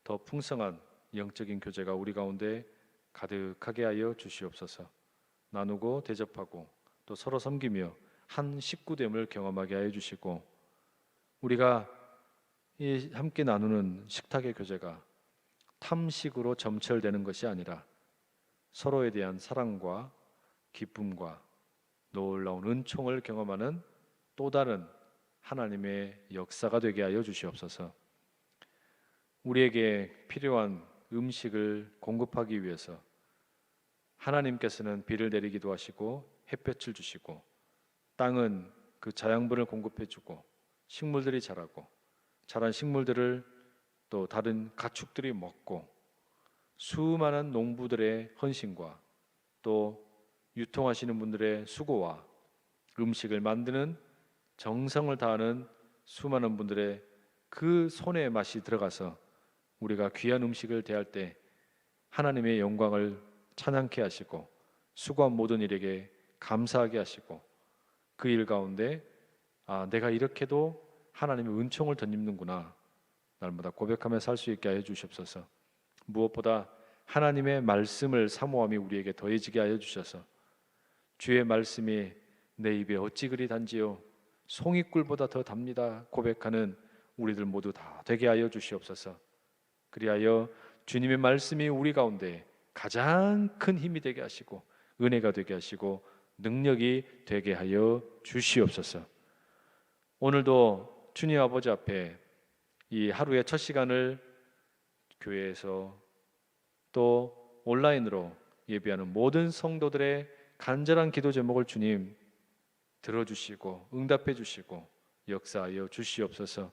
더 풍성한 영적인 교제가 우리 가운데 가득하게 하여 주시옵소서. 나누고 대접하고 또 서로 섬기며 한 식구됨을 경험하게 하여 주시고, 우리가 이 함께 나누는 식탁의 교제가 탐식으로 점철되는 것이 아니라 서로에 대한 사랑과 기쁨과 놀라운 은총을 경험하는 또 다른 하나님의 역사가 되게 하여 주시옵소서. 우리에게 필요한 음식을 공급하기 위해서 하나님께서는 비를 내리기도 하시고 햇볕을 주시고, 땅은 그 자양분을 공급해 주고 식물들이 자라고, 자란 식물들을 또 다른 가축들이 먹고, 수많은 농부들의 헌신과 또 유통하시는 분들의 수고와 음식을 만드는 정성을 다하는 수많은 분들의 그 손의 맛이 들어가서 우리가 귀한 음식을 대할 때 하나님의 영광을 찬양케 하시고 수고한 모든 일에게 감사하게 하시고, 그 일 가운데 내가 이렇게도 하나님의 은총을 덧입는구나 날마다 고백하며 살 수 있게 하여 주시옵소서. 무엇보다 하나님의 말씀을 사모함이 우리에게 더해지게 하여 주셔서 주의 말씀이 내 입에 어찌 그리 단지요 송이꿀보다 더 답니다 고백하는 우리들 모두 다 되게 하여 주시옵소서. 그리하여 주님의 말씀이 우리 가운데 가장 큰 힘이 되게 하시고 은혜가 되게 하시고 능력이 되게 하여 주시옵소서. 오늘도 주님 아버지 앞에 이 하루의 첫 시간을 교회에서 또 온라인으로 예배하는 모든 성도들의 간절한 기도 제목을 주님 들어주시고 응답해 주시고 역사하여 주시옵소서.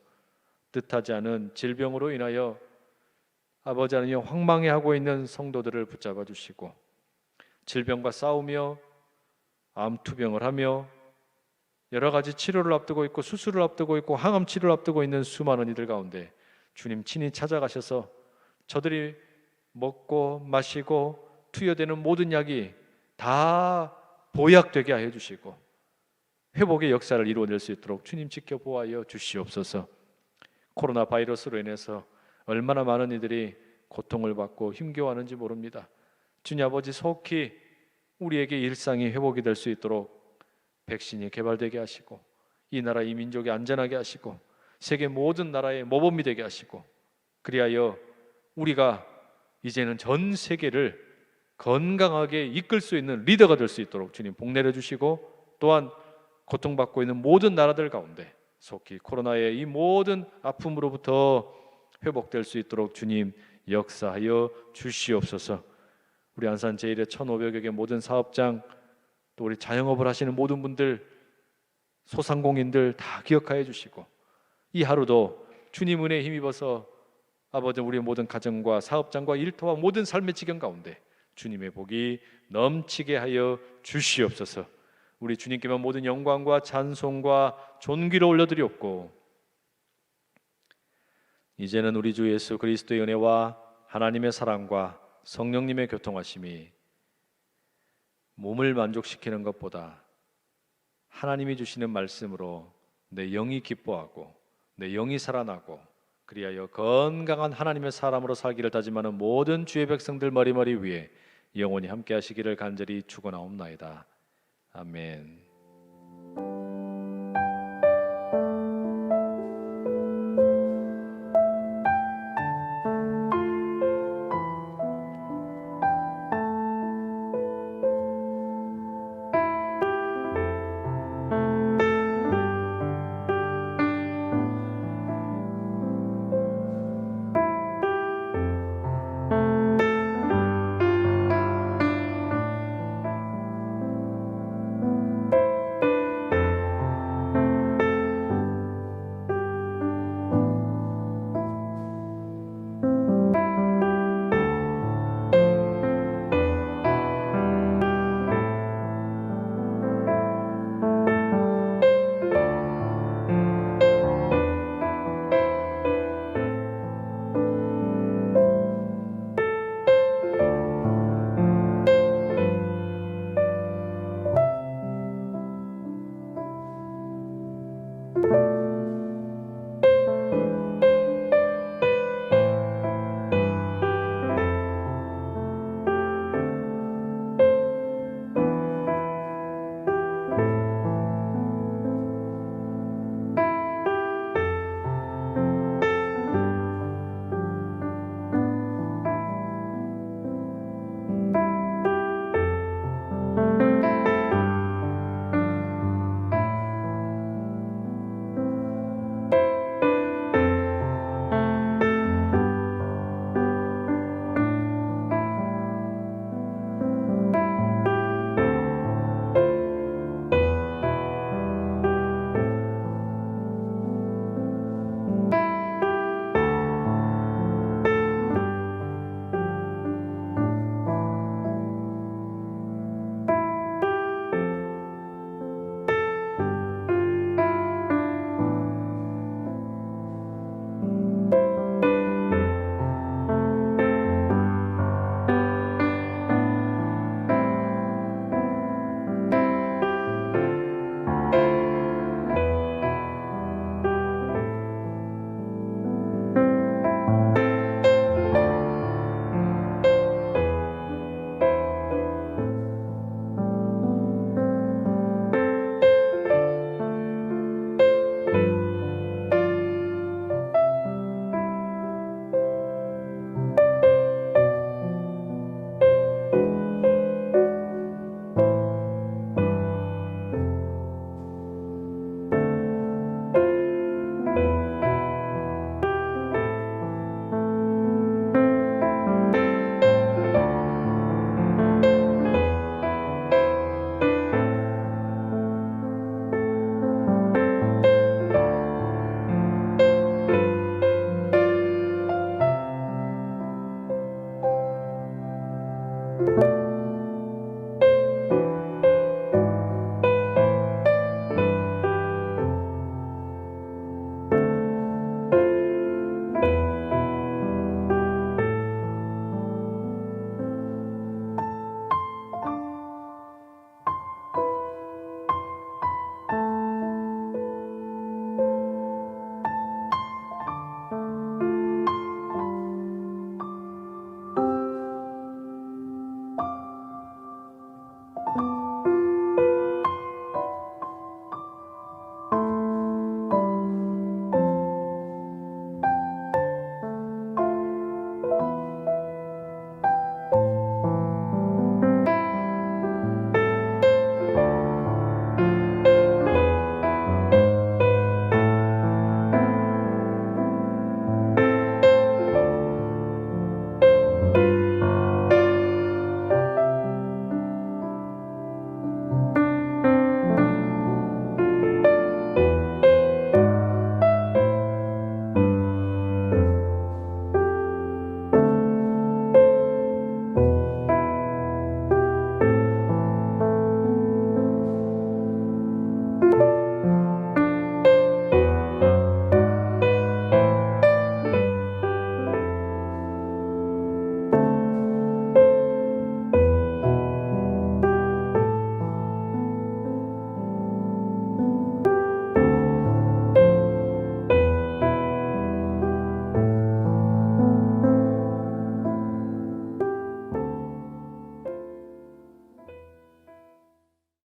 뜻하지 않은 질병으로 인하여 아버지 하나님 황망해하고 있는 성도들을 붙잡아 주시고, 질병과 싸우며 암투병을 하며 여러 가지 치료를 앞두고 있고 수술을 앞두고 있고 항암 치료를 앞두고 있는 수많은 이들 가운데 주님 친히 찾아가셔서 저들이 먹고 마시고 투여되는 모든 약이 다 보약되게 하여 주시고 회복의 역사를 이루어낼 수 있도록 주님 지켜보아여 주시옵소서. 코로나 바이러스로 인해서 얼마나 많은 이들이 고통을 받고 힘겨워하는지 모릅니다. 주님 아버지 속히 우리에게 일상이 회복이 될 수 있도록 백신이 개발되게 하시고 이 나라 이 민족이 안전하게 하시고 세계 모든 나라의 모범이 되게 하시고, 그리하여 우리가 이제는 전 세계를 건강하게 이끌 수 있는 리더가 될 수 있도록 주님 복 내려주시고, 또한 고통받고 있는 모든 나라들 가운데 속히 코로나의 이 모든 아픔으로부터 회복될 수 있도록 주님 역사하여 주시옵소서. 우리 안산 제1의 1,500여 개 모든 사업장, 또 우리 자영업을 하시는 모든 분들, 소상공인들 다 기억하여 주시고, 이 하루도 주님 은혜에 힘입어서 아버지 우리의 모든 가정과 사업장과 일터와 모든 삶의 지경 가운데 주님의 복이 넘치게 하여 주시옵소서. 우리 주님께만 모든 영광과 찬송과 존귀를 올려드리옵고, 이제는 우리 주 예수 그리스도의 은혜와 하나님의 사랑과 성령님의 교통하심이 몸을 만족시키는 것보다 하나님이 주시는 말씀으로 내 영이 기뻐하고 내 영이 살아나고, 그리하여 건강한 하나님의 사람으로 살기를 다짐하는 모든 주의 백성들 머리머리 위에 영원히 함께 하시기를 간절히 축원하옵나이다. 아멘.